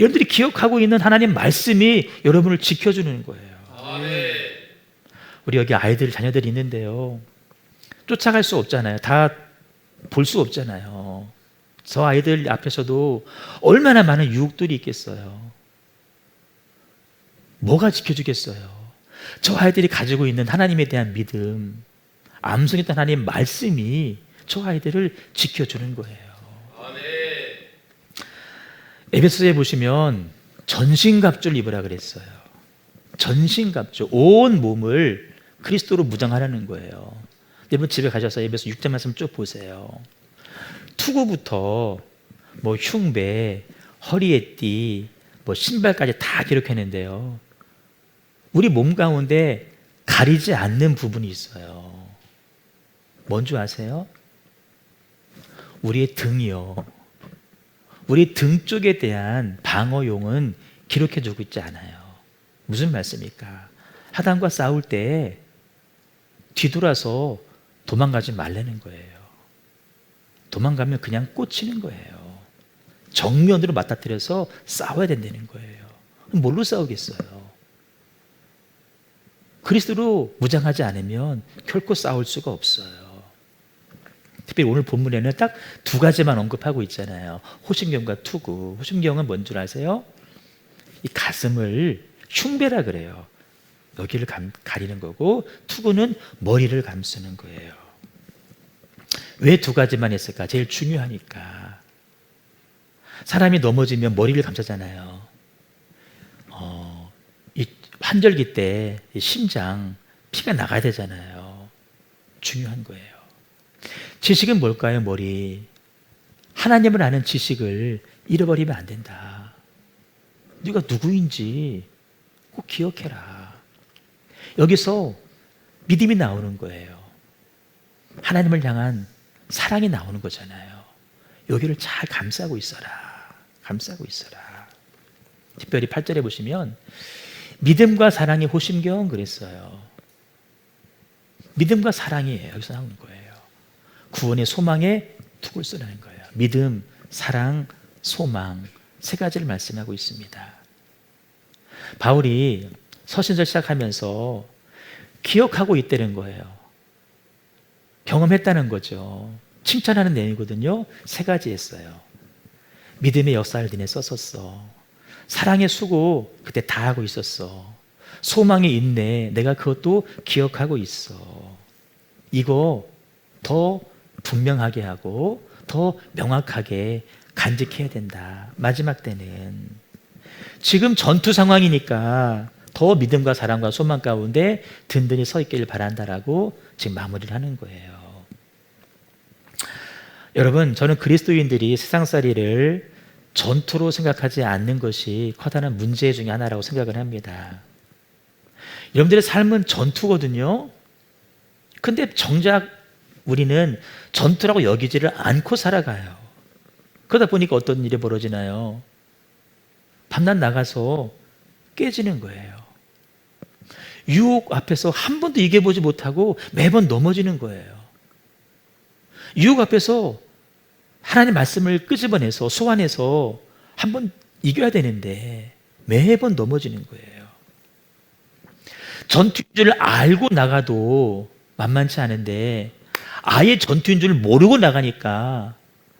여러분들이 기억하고 있는 하나님 말씀이 여러분을 지켜주는 거예요. 우리 여기 아이들, 자녀들이 있는데요. 쫓아갈 수 없잖아요. 다 볼 수 없잖아요. 저 아이들 앞에서도 얼마나 많은 유혹들이 있겠어요. 뭐가 지켜주겠어요? 저 아이들이 가지고 있는 하나님에 대한 믿음, 암송했던 하나님 말씀이 저 아이들을 지켜주는 거예요. 에베소서에 보시면 전신갑주를 입으라 그랬어요. 전신갑주, 온 몸을 그리스도로 무장하라는 거예요. 여러분 집에 가셔서 에베소 6장 말씀 쭉 보세요. 투구부터 뭐 흉배, 허리에 띠, 뭐 신발까지 다 기록했는데요. 우리 몸 가운데 가리지 않는 부분이 있어요. 뭔지 아세요? 우리의 등이요. 우리 등 쪽에 대한 방어용은 기록해주고 있지 않아요. 무슨 말씀입니까? 하단과 싸울 때 뒤돌아서 도망가지 말라는 거예요. 도망가면 그냥 꽂히는 거예요. 정면으로 맞닥뜨려서 싸워야 된다는 거예요. 뭘로 싸우겠어요? 그리스도로 무장하지 않으면 결코 싸울 수가 없어요. 특별히 오늘 본문에는 딱 두 가지만 언급하고 있잖아요. 호신경과 투구. 호신경은 뭔 줄 아세요? 이 가슴을 흉배라 그래요. 여기를 가리는 거고, 투구는 머리를 감쓰는 거예요. 왜 두 가지만 했을까? 제일 중요하니까. 사람이 넘어지면 머리를 감싸잖아요. 이 환절기 때 이 심장, 피가 나가야 되잖아요. 중요한 거예요. 지식은 뭘까요? 머리. 하나님을 아는 지식을 잃어버리면 안 된다. 네가 누구인지 꼭 기억해라. 여기서 믿음이 나오는 거예요. 하나님을 향한 사랑이 나오는 거잖아요. 여기를 잘 감싸고 있어라. 감싸고 있어라. 특별히 8절에 보시면 믿음과 사랑이 호심경 그랬어요. 믿음과 사랑이에요. 여기서 나오는 거예요. 구원의 소망에 툭을 쓰라는 거예요. 믿음, 사랑, 소망 세 가지를 말씀하고 있습니다. 바울이 서신서 시작하면서 기억하고 있다는 거예요. 경험했다는 거죠. 칭찬하는 내용이거든요. 세 가지 했어요. 믿음의 역사를 니네 썼었어. 사랑의 수고 그때 다 하고 있었어. 소망의 인내 내가 그것도 기억하고 있어. 이거 더 분명하게 하고 더 명확하게 간직해야 된다. 마지막 때는 지금 전투 상황이니까 더 믿음과 사랑과 소망 가운데 든든히 서 있기를 바란다라고 지금 마무리를 하는 거예요. 여러분, 저는 그리스도인들이 세상살이를 전투로 생각하지 않는 것이 커다란 문제 중에 하나라고 생각을 합니다. 여러분들의 삶은 전투거든요. 근데 정작 우리는 전투라고 여기지를 않고 살아가요. 그러다 보니까 어떤 일이 벌어지나요? 밤낮 나가서 깨지는 거예요. 유혹 앞에서 한 번도 이겨보지 못하고 매번 넘어지는 거예요. 유혹 앞에서 하나님 말씀을 끄집어내서 소환해서 한 번 이겨야 되는데 매번 넘어지는 거예요. 전투인 줄 알고 나가도 만만치 않은데 아예 전투인 줄 모르고 나가니까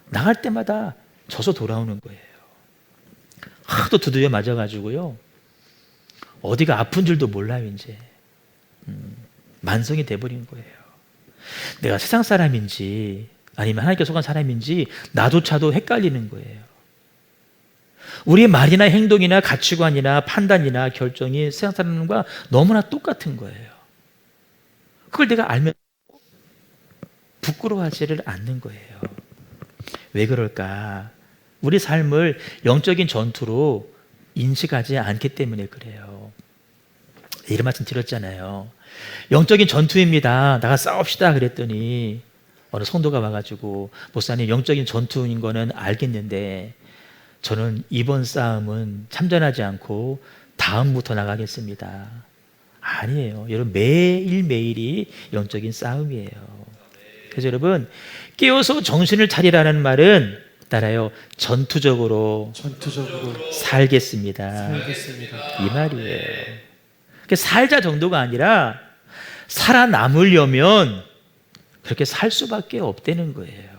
나갈 때마다 져서 돌아오는 거예요. 하도 두드려 맞아가지고요. 어디가 아픈 줄도 몰라요, 이제. 만성이 돼버린 거예요. 내가 세상 사람인지 아니면 하나님께 속한 사람인지 나조차도 헷갈리는 거예요. 우리의 말이나 행동이나 가치관이나 판단이나 결정이 세상 사람과 너무나 똑같은 거예요. 그걸 내가 알면 부끄러워하지를 않는 거예요. 왜 그럴까? 우리 삶을 영적인 전투로 인식하지 않기 때문에 그래요. 이런 말씀 드렸잖아요. 영적인 전투입니다. 나가 싸웁시다 그랬더니 어느 성도가 와가지고 목사님 영적인 전투인 거는 알겠는데 저는 이번 싸움은 참전하지 않고 다음부터 나가겠습니다. 아니에요. 여러분 매일매일이 영적인 싸움이에요. 그래서 여러분 깨어서 정신을 차리라는 말은 따라요 전투적으로 살겠습니다. 이 말이에요. 그러니까 살자 정도가 아니라 살아남으려면 그렇게 살 수밖에 없다는 거예요.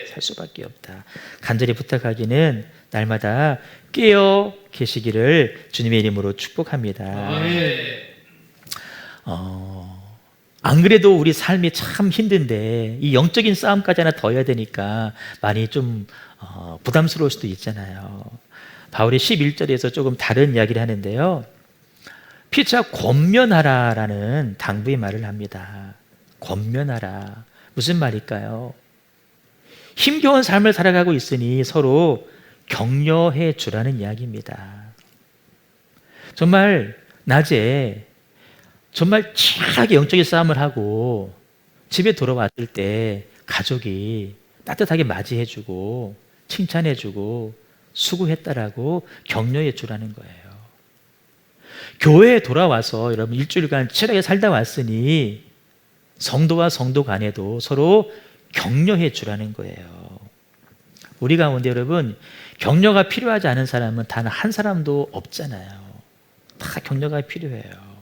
살 수밖에 없다. 간절히 부탁하기는 날마다 깨어 계시기를 주님의 이름으로 축복합니다. 안 그래도 우리 삶이 참 힘든데 이 영적인 싸움까지 하나 더 해야 되니까 많이 좀 부담스러울 수도 있잖아요. 바울이 11절에서 조금 다른 이야기를 하는데요. 피차 권면하라라는 당부의 말을 합니다. 권면하라. 무슨 말일까요? 힘겨운 삶을 살아가고 있으니 서로 격려해 주라는 이야기입니다. 정말 낮에 정말 치열하게 영적인 싸움을 하고 집에 돌아왔을 때 가족이 따뜻하게 맞이해 주고 칭찬해 주고 수고했다라고 격려해 주라는 거예요. 교회에 돌아와서 여러분 일주일간 치열하게 살다 왔으니 성도와 성도 간에도 서로 격려해 주라는 거예요. 우리 가운데 여러분 격려가 필요하지 않은 사람은 단 한 사람도 없잖아요. 다 격려가 필요해요.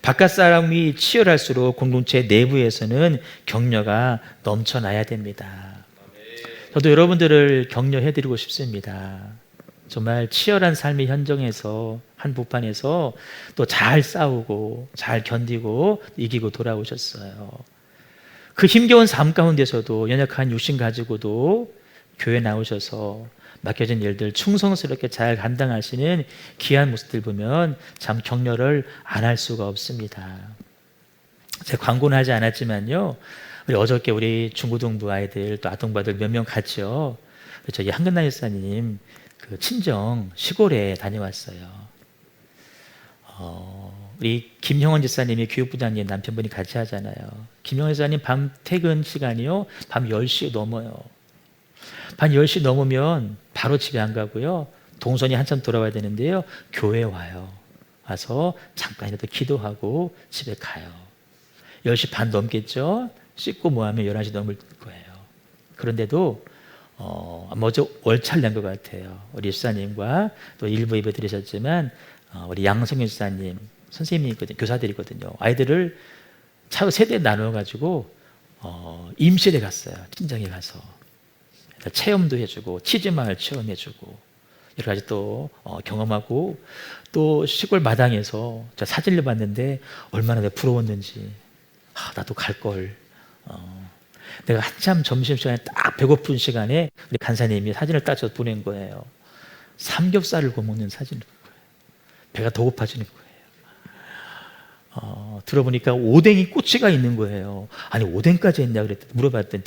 바깥 사람이 치열할수록 공동체 내부에서는 격려가 넘쳐나야 됩니다. 저도 여러분들을 격려해드리고 싶습니다. 정말 치열한 삶의 현장에서 한복판에서 또 잘 싸우고 잘 견디고 이기고 돌아오셨어요. 그 힘겨운 삶 가운데서도 연약한 육신 가지고도 교회 나오셔서 맡겨진 일들 충성스럽게 잘 감당하시는 귀한 모습들 보면 참 격려를 안 할 수가 없습니다. 제가 광고는 하지 않았지만요. 우리 어저께 우리 중고등부 아이들 또 아동부들 몇 명 같이요. 저희 한근남 집사님 그 친정 시골에 다녀왔어요. 우리 김형원 집사님이 교육부장님 남편분이 같이 하잖아요. 김형원 집사님 밤 퇴근 시간이요. 밤 10시 넘어요. 밤 10시 넘으면 바로 집에 안 가고요. 동선이 한참 돌아와야 되는데요. 교회에 와요. 와서 잠깐이라도 기도하고 집에 가요. 10시 반 넘겠죠? 씻고 뭐하면 11시 넘을 거예요. 그런데도 어제 월차를 낸 것 같아요. 우리 집사님과 또 일부 예배 드리셨지만 우리 양성윤 집사님 선생님이거든요. 교사들이거든요. 아이들을 차로 세대 나눠가지고 임실에 갔어요. 친정에 가서 체험도 해주고 치즈마을 체험해주고 여러 가지 또 경험하고 또 시골 마당에서 저 사진을 봤는데 얼마나 내가 부러웠는지 나도 갈걸. 내가 한참 점심시간에 딱 배고픈 시간에 우리 간사님이 사진을 따서 보낸 거예요. 삼겹살을 구워 먹는 사진을 본 거예요. 배가 더 고파지는 거예요. 들어보니까 오뎅이 꼬치가 있는 거예요. 아니 오뎅까지 했냐 그랬더니 물어봤더니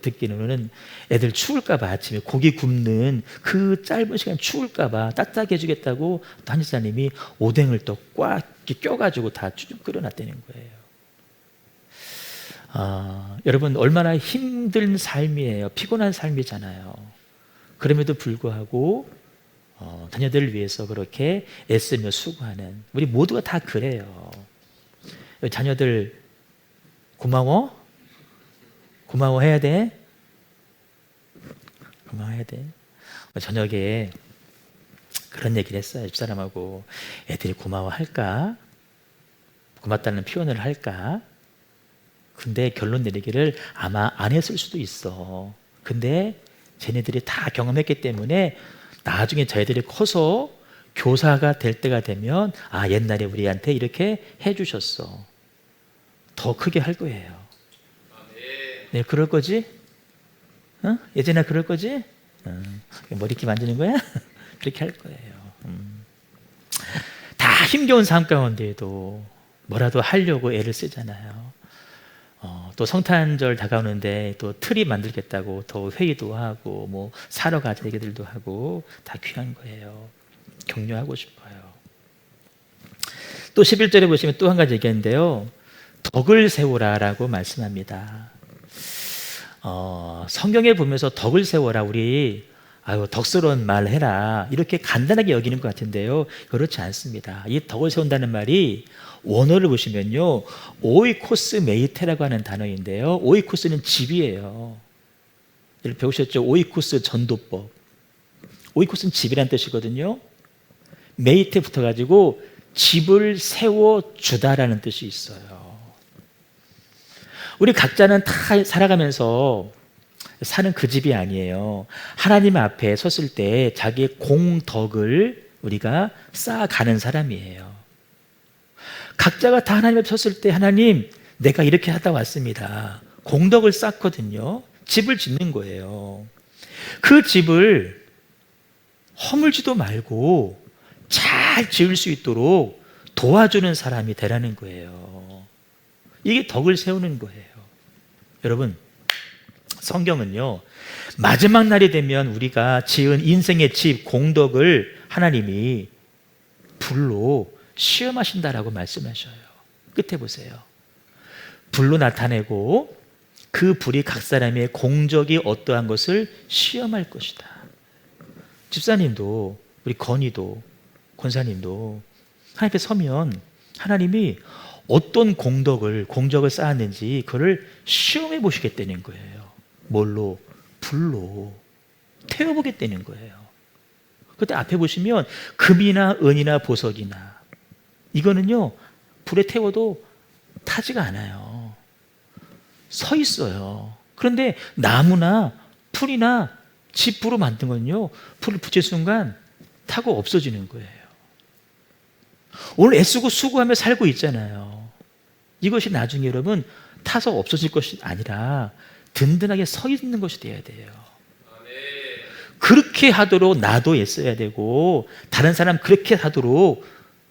듣기로는 애들 추울까봐 아침에 고기 굽는 그 짧은 시간 추울까봐 따뜻하게 해주겠다고 한집사님이 오뎅을 또 꽉 껴가지고 다 끓여놨다는 거예요. 여러분 얼마나 힘든 삶이에요. 피곤한 삶이잖아요. 그럼에도 불구하고 자녀들을 위해서 그렇게 애쓰며 수고하는 우리 모두가 다 그래요. 자녀들 고마워? 고마워해야 돼? 고마워해야 돼? 저녁에 그런 얘기를 했어요. 집사람하고 애들이 고마워할까? 고맙다는 표현을 할까? 근데 결론 내리기를 아마 안 했을 수도 있어. 근데 쟤네들이 다 경험했기 때문에 나중에 저희들이 커서 교사가 될 때가 되면 옛날에 우리한테 이렇게 해주셨어. 더 크게 할 거예요. 네, 그럴 거지? 예전에 그럴 거지? 머리 이렇게 만지는 거야? 그렇게 할 거예요. 다 힘겨운 삶 가운데에도 뭐라도 하려고 애를 쓰잖아요. 또 성탄절 다가오는데 또 트리 만들겠다고 더 회의도 하고 뭐 사러 가자 얘기들도 하고 다 귀한 거예요. 격려하고 싶어요. 또 11절에 보시면 또 한 가지 얘기했는데요. 덕을 세우라라고 말씀합니다. 성경에 보면서 덕을 세워라, 우리 덕스러운 말 해라, 이렇게 간단하게 여기는 것 같은데요, 그렇지 않습니다. 이 덕을 세운다는 말이 원어를 보시면요, 오이코스 메이테라고 하는 단어인데요, 오이코스는 집이에요. 배우셨죠? 오이코스 전도법. 오이코스는 집이란 뜻이거든요. 메이테 붙어가지고 집을 세워주다라는 뜻이 있어요. 우리 각자는 다 살아가면서 사는 그 집이 아니에요. 하나님 앞에 섰을 때 자기의 공덕을 우리가 쌓아가는 사람이에요. 각자가 다 하나님 앞에 섰을 때, 하나님, 내가 이렇게 하다 왔습니다. 공덕을 쌓거든요. 집을 짓는 거예요. 그 집을 허물지도 말고 잘 지을 수 있도록 도와주는 사람이 되라는 거예요. 이게 덕을 세우는 거예요. 여러분, 성경은요, 마지막 날이 되면 우리가 지은 인생의 집, 공덕을 하나님이 불로 시험하신다라고 말씀하셔요. 끝에 보세요. 불로 나타내고 그 불이 각 사람의 공적이 어떠한 것을 시험할 것이다. 집사님도, 우리 건이도, 권사님도 하나님 앞에 서면 하나님이 어떤 공적을 쌓았는지 그걸 시험해 보시겠다는 거예요. 뭘로? 불로 태워보겠다는 거예요. 그때 앞에 보시면 금이나 은이나 보석이나, 이거는요, 불에 태워도 타지가 않아요. 서 있어요. 그런데 나무나 풀이나 집으로 만든 건요, 풀을 붙일 순간 타고 없어지는 거예요. 오늘 애쓰고 수고하며 살고 있잖아요. 이것이 나중에 여러분 타서 없어질 것이 아니라 든든하게 서 있는 것이 돼야 돼요. 그렇게 하도록 나도 애써야 되고, 다른 사람 그렇게 하도록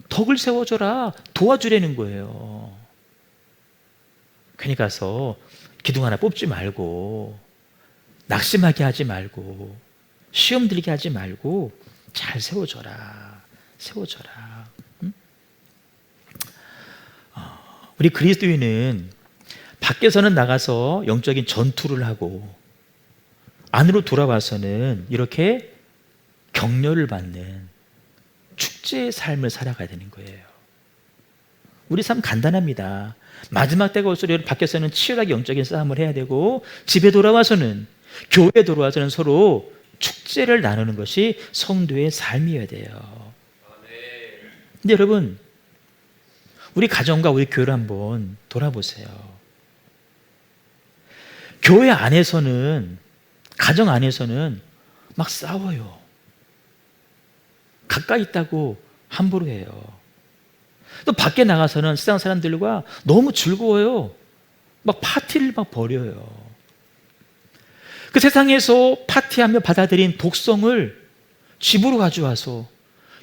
덕을 세워줘라, 도와주라는 거예요. 괜히 가서 기둥 하나 뽑지 말고, 낙심하게 하지 말고, 시험 들게 하지 말고 잘 세워줘라. 응? 우리 그리스도인은 밖에서는 나가서 영적인 전투를 하고 안으로 돌아와서는 이렇게 격려를 받는 축제의 삶을 살아가야 되는 거예요. 우리 삶 간단합니다. 마지막 때가 올수록 밖에서는 치열하게 영적인 싸움을 해야 되고, 집에 돌아와서는, 교회에 돌아와서는 서로 축제를 나누는 것이 성도의 삶이어야 돼요. 근데 여러분, 우리 가정과 우리 교회를 한번 돌아보세요. 교회 안에서는, 가정 안에서는 막 싸워요. 가까이 있다고 함부로 해요. 또 밖에 나가서는 세상 사람들과 너무 즐거워요. 막 파티를 막 벌여요. 그 세상에서 파티하며 받아들인 독성을 집으로 가져와서,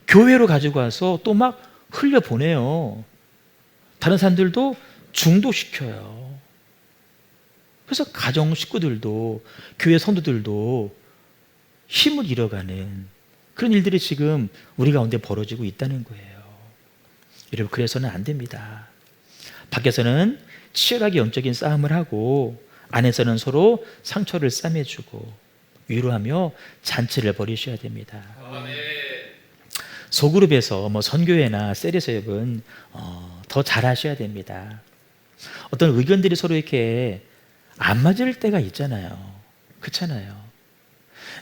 교회로 가지고 와서 또 막 흘려보내요. 다른 사람들도 중독시켜요. 그래서 가정 식구들도, 교회 성도들도 힘을 잃어가는 그런 일들이 지금 우리 가운데 벌어지고 있다는 거예요. 여러분, 그래서는 안 됩니다. 밖에서는 치열하게 영적인 싸움을 하고, 안에서는 서로 상처를 싸매주고 위로하며 잔치를 벌이셔야 됩니다. 소그룹에서 선교회나 셀에서 여러분 더 잘하셔야 됩니다. 어떤 의견들이 서로 이렇게 안 맞을 때가 있잖아요. 그렇잖아요.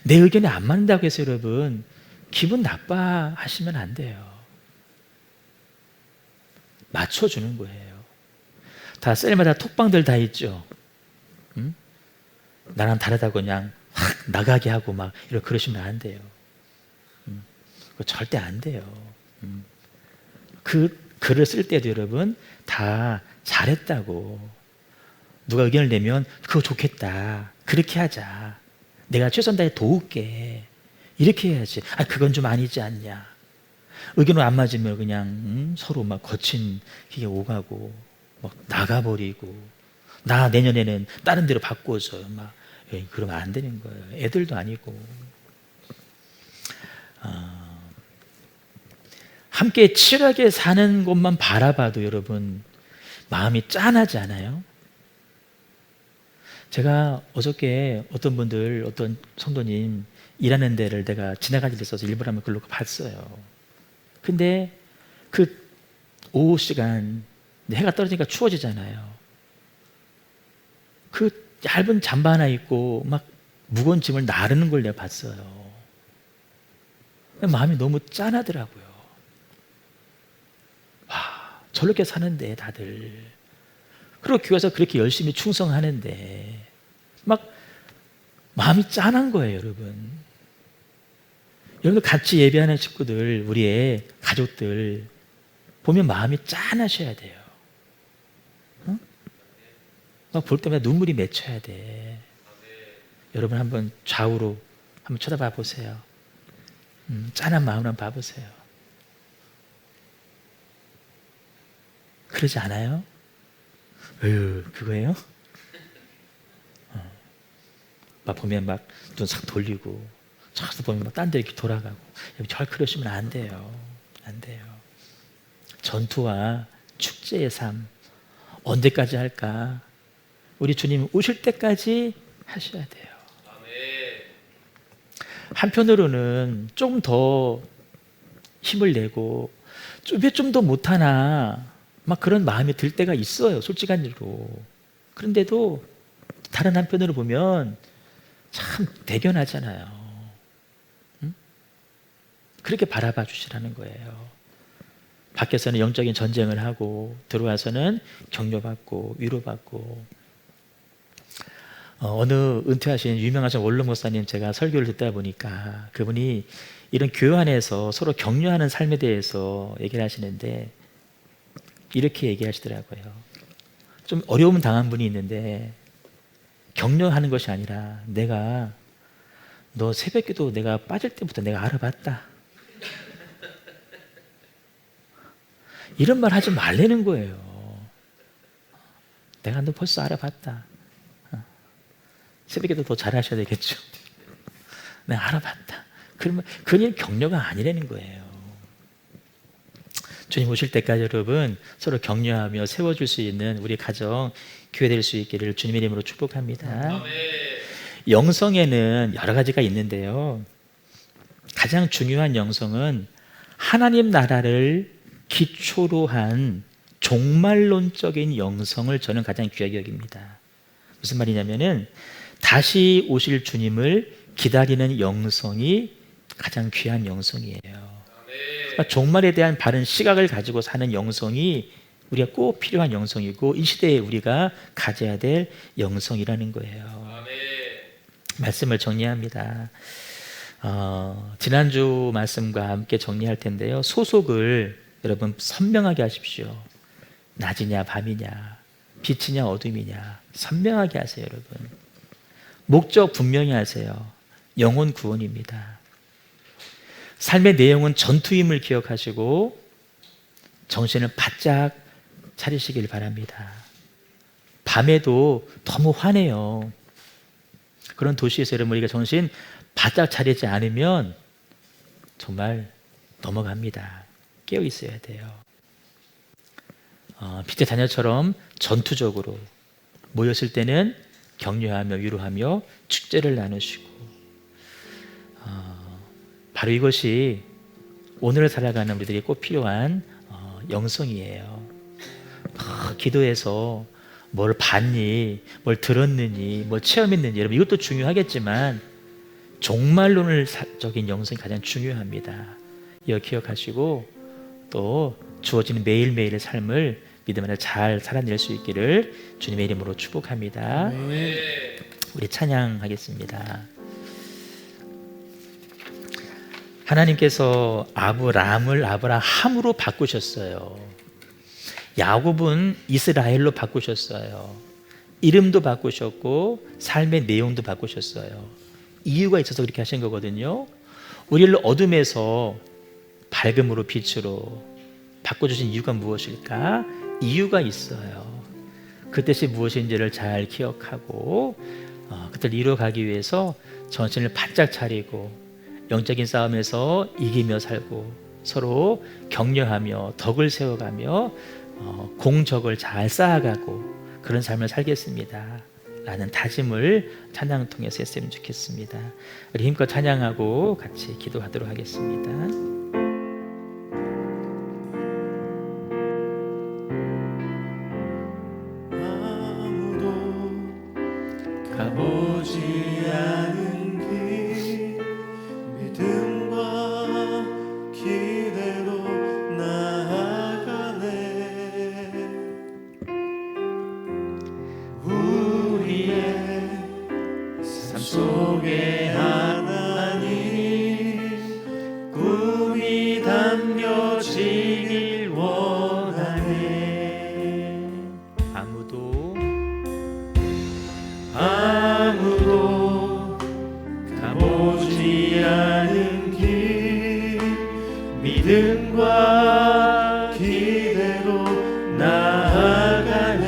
내 의견이 안 맞는다고 해서 여러분 기분 나빠하시면 안 돼요. 맞춰주는 거예요. 다 셀마다 톡방들 다 있죠. 응? 나랑 다르다고 그냥 확 나가게 하고 막 이렇게 그러시면 안 돼요. 그거 절대 안 돼요. 그 글을 쓸 때도 여러분 다 잘했다고, 누가 의견을 내면 그거 좋겠다, 그렇게 하자, 내가 최선 다해 도울게, 이렇게 해야지. 그건 좀 아니지 않냐. 의견을 안 맞으면 그냥 서로 막 거친 게 오가고 막 나가버리고, 나 내년에는 다른 데로 바꿔줘요. 막 그러면 안 되는 거예요. 애들도 아니고. 함께 치열하게 사는 것만 바라봐도 여러분 마음이 짠하지 않아요? 제가 어저께 어떤 분들, 어떤 성도님 일하는 데를 내가 지나갈 일이 있어서 일부러 한번 글로 봤어요. 근데 그 오후 시간 해가 떨어지니까 추워지잖아요. 그 얇은 잠바 하나 입고 막 무거운 짐을 나르는 걸 내가 봤어요. 마음이 너무 짠하더라고요. 와, 저렇게 사는데 다들. 그리고 교회에서 그렇게 열심히 충성하는데 막 마음이 짠한 거예요, 여러분. 여러분들 같이 예배하는 식구들, 우리의 가족들 보면 마음이 짠하셔야 돼요. 응? 막 볼 때마다 눈물이 맺혀야 돼. 여러분 한번 좌우로 한번 쳐다봐 보세요. 짠한 마음을 한번 봐보세요. 그러지 않아요? 그거예요? 막 보면 막 눈 싹 돌리고 저기서 보면 막 딴 데 이렇게 돌아가고 절 그러시면 안 돼요. 안 돼요. 전투와 축제의 삶 언제까지 할까? 우리 주님 오실 때까지 하셔야 돼요. 한편으로는 좀 더 힘을 내고 왜 좀 더 못하나 막 그런 마음이 들 때가 있어요. 솔직한 일로. 그런데도 다른 한편으로 보면 참 대견하잖아요. 응? 그렇게 바라봐 주시라는 거예요. 밖에서는 영적인 전쟁을 하고 들어와서는 격려받고 위로받고. 어느 은퇴하신 유명하신 원로 목사님 제가 설교를 듣다 보니까 그분이 이런 교회 안에서 서로 격려하는 삶에 대해서 얘기를 하시는데 이렇게 얘기하시더라고요. 좀 어려움 당한 분이 있는데 격려하는 것이 아니라 내가 너 새벽기도 내가 빠질 때부터 내가 알아봤다. 이런 말 하지 말라는 거예요. 내가 너 벌써 알아봤다. 새벽에도 더 잘하셔야 되겠죠. 내가 알아봤다. 그러면 그건 격려가 아니라는 거예요. 주님 오실 때까지 여러분 서로 격려하며 세워줄 수 있는 우리 가정 교회 될 수 있기를 주님의 이름으로 축복합니다. 영성에는 여러 가지가 있는데요. 가장 중요한 영성은 하나님 나라를 기초로 한 종말론적인 영성을 저는 가장 귀하게 여깁니다. 무슨 말이냐면은 다시 오실 주님을 기다리는 영성이 가장 귀한 영성이에요. 그러니까 종말에 대한 바른 시각을 가지고 사는 영성이 우리가 꼭 필요한 영성이고 이 시대에 우리가 가져야 될 영성이라는 거예요. 말씀을 정리합니다. 지난주 말씀과 함께 정리할 텐데요. 소속을 여러분 선명하게 하십시오. 낮이냐 밤이냐 빛이냐 어둠이냐 선명하게 하세요. 여러분 목적 분명히 하세요. 영혼 구원입니다. 삶의 내용은 전투임을 기억하시고 정신을 바짝 차리시길 바랍니다. 밤에도 너무 화내요. 그런 도시에서 여러분 우리가 정신 바짝 차리지 않으면 정말 넘어갑니다. 깨어 있어야 돼요. 빛의 자녀처럼 전투적으로 모였을 때는 격려하며 위로하며 축제를 나누시고 바로 이것이 오늘을 살아가는 우리들이 꼭 필요한 영성이에요. 기도해서 뭘 봤니, 뭘 들었느니, 뭘 체험했느니 여러분 이것도 중요하겠지만 종말론적인 영성이 가장 중요합니다. 이거 기억하시고 또 주어지는 매일매일의 삶을 믿음 안에 잘 살아낼 수 있기를 주님의 이름으로 축복합니다. 우리 찬양하겠습니다. 하나님께서 아브람을 아브라함으로 바꾸셨어요. 야곱은 이스라엘로 바꾸셨어요. 이름도 바꾸셨고 삶의 내용도 바꾸셨어요. 이유가 있어서 그렇게 하신 거거든요. 우리를 어둠에서 밝음으로 빛으로 바꿔주신 이유가 무엇일까? 이유가 있어요. 그 뜻이 무엇인지를 잘 기억하고 그때를 이루어가기 위해서 정신을 바짝 차리고 영적인 싸움에서 이기며 살고 서로 격려하며 덕을 세워가며 공적을 잘 쌓아가고 그런 삶을 살겠습니다. 라는 다짐을 찬양을 통해서 했으면 좋겠습니다. 우리 힘껏 찬양하고 같이 기도하도록 하겠습니다. 아무도 가보지 않은 길 믿음과 기대로 나아가네. 우리의 삶 속에 하나님 꿈이 담겨지길 원하네. 아무도 가보지 않은 길 믿음과 기대로 나아가네.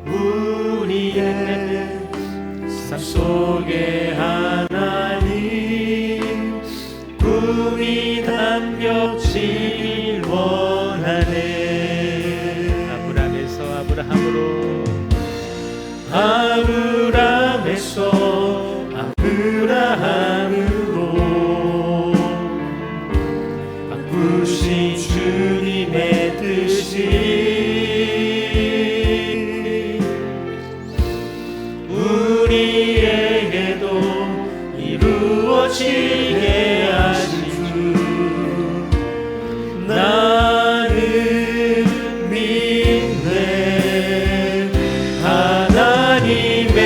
우리의 삶 속에 하나님 꿈이 담겨지길 원하네. 아브라함으로 바꾸신 주님의 뜻이 우리에게도 이루어지게 하신 주. 나는 믿네. 하나님의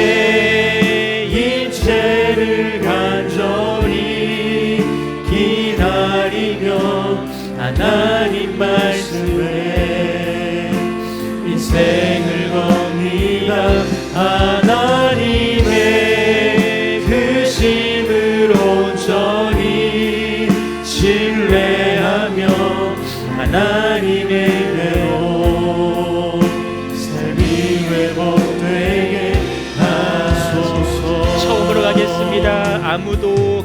인체를 간절히 기다리며 하나님 말씀에 인생을 겁니다. 하나님의 크심을 온전히 신뢰하며 하나님의 대로 삶이 회복되게 하소서. 처음으로 가겠습니다. 아무도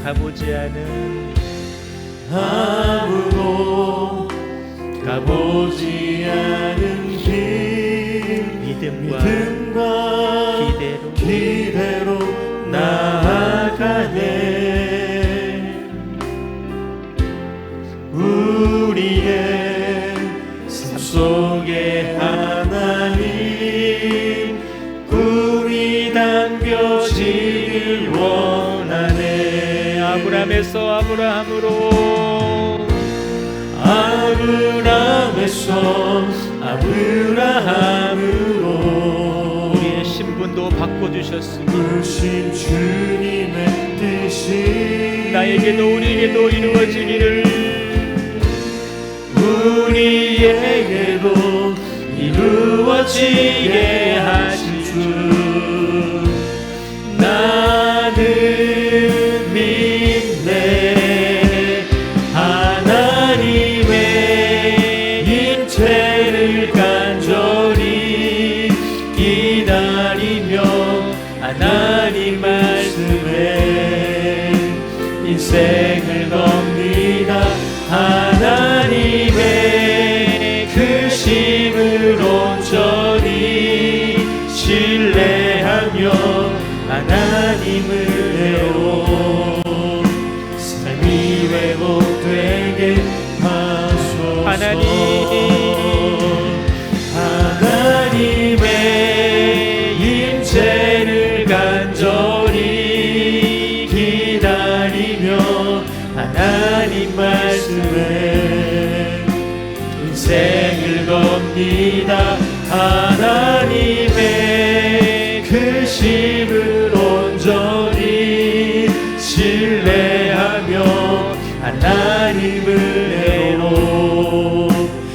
가보지 않은 길 믿음과 기대로 나아가네. 우리의 삶 속에 하나님 꿈이 담겨지길 원하네. 아브라함으로 우리의 신분도 바꿔주셨습니다. 부르신 주님의 뜻이 나에게도 우리에게도 이루어지기를, 우리에게도 이루어지게 하실 주. 나는 믿네. 하나님의 인체를 간절히 기다리며 하나님 말씀에 인생을 겁니다. 하나님의 크심을 온전히 신뢰하며 하나님을 대로 삶이 회복되게 하소서. 하나님의 인체를 간절히 기다리며 하나님 말씀에 인생을 겁니다. 하나님의 크심을 온전히 신뢰하며 하나님을 대로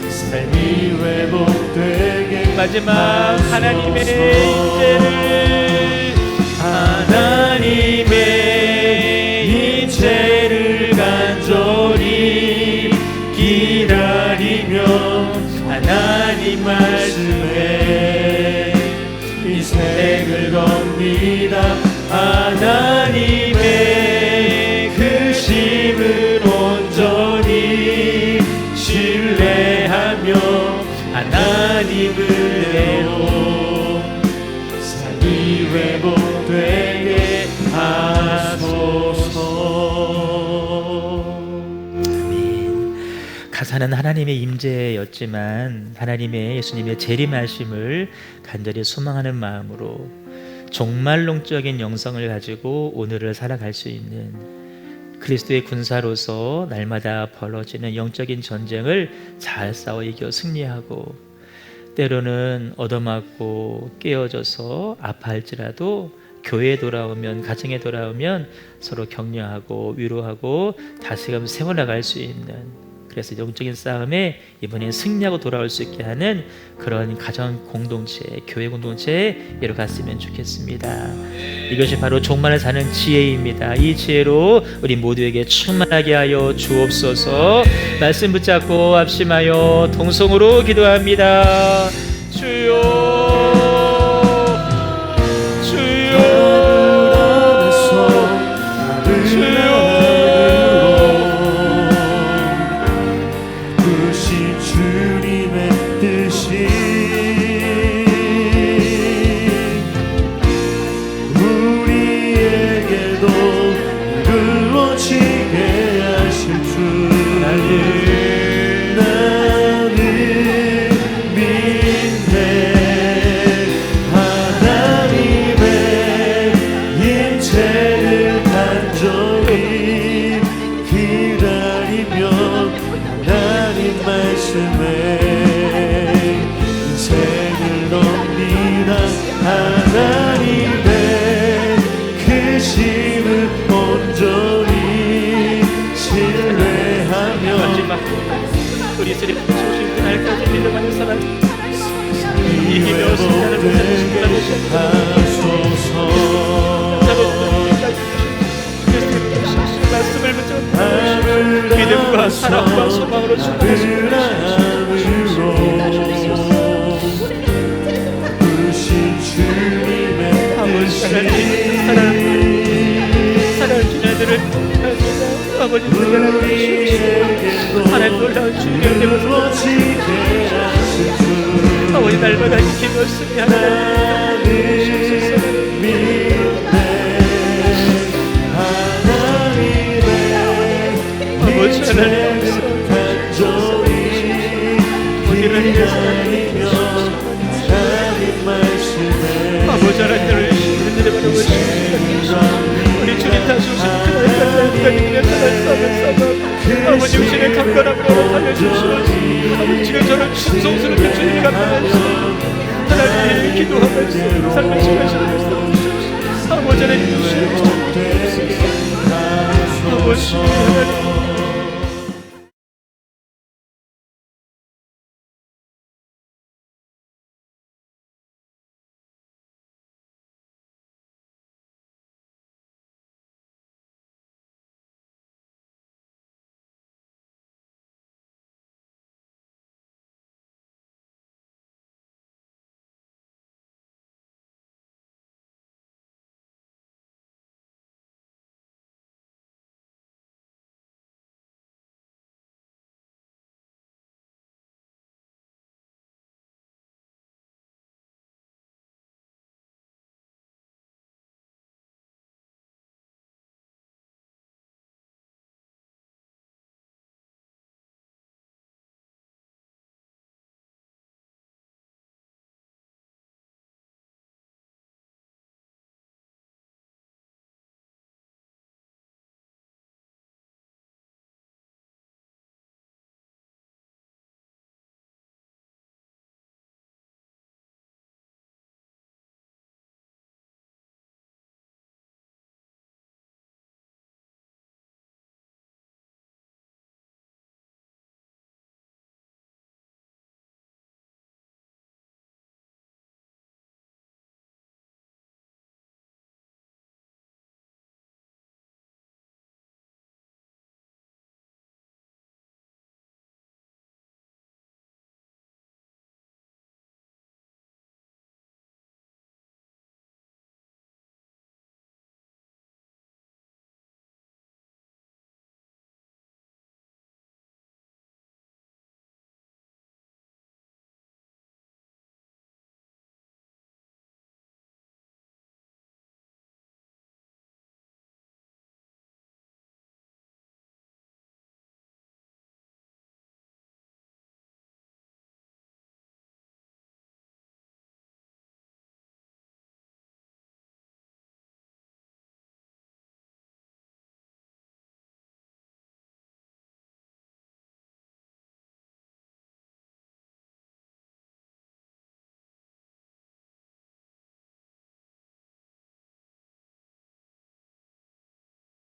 삶이 회복되게 마지막 하소서. 하나님의 인체를 간절히 기다리며 하나님 말씀에 인생을 겁니다. 하나님의 크심을 온전히 신뢰하며 하나님을 가사는 하나님의 임재였지만 하나님의 예수님의 재림하심을 간절히 소망하는 마음으로 종말론적인 영성을 가지고 오늘을 살아갈 수 있는 그리스도의 군사로서 날마다 벌어지는 영적인 전쟁을 잘 싸워 이겨 승리하고, 때로는 얻어맞고 깨어져서 아파할지라도 교회에 돌아오면, 가정에 돌아오면 서로 격려하고 위로하고 다시금 세워나갈 수 있는, 그래서 영적인 싸움에 이번엔 승리하고 돌아올 수 있게 하는 그런 가정 공동체, 교회 공동체에 이뤄갔으면 좋겠습니다. 이것이 바로 종말을 사는 지혜입니다. 이 지혜로 우리 모두에게 충만하게 하여 주옵소서. 말씀 붙잡고 합심하여 동성으로 기도합니다. 주여, 그리스도의 부르신 그날까지 믿음하는 사람 이기며 승리하는 못하는 순간을 하소서. 그리스도의 부르신 말씀을 붙잡고 믿음과 사랑과 소망으로 충만하시고 아버지 하나님, 사랑하는 자녀들을 아버지 하나님 놀라운 주님의 은혜를 아버지 날마다 지키셨으니 하나님 아버지 하나님 우리를 위해서 아버지 하나님을 은혜를 받으시옵소서. 우리 주님 다시 오시는 아버지 우신의 강건함으로 살려주시옵소서. 아버지 지금 저는 충성스럽게 주님이 감당하시옵소서. 하나님 기도하면서 삶을 시간하시옵소서. 아버지 하나님 주시옵소서. 아버지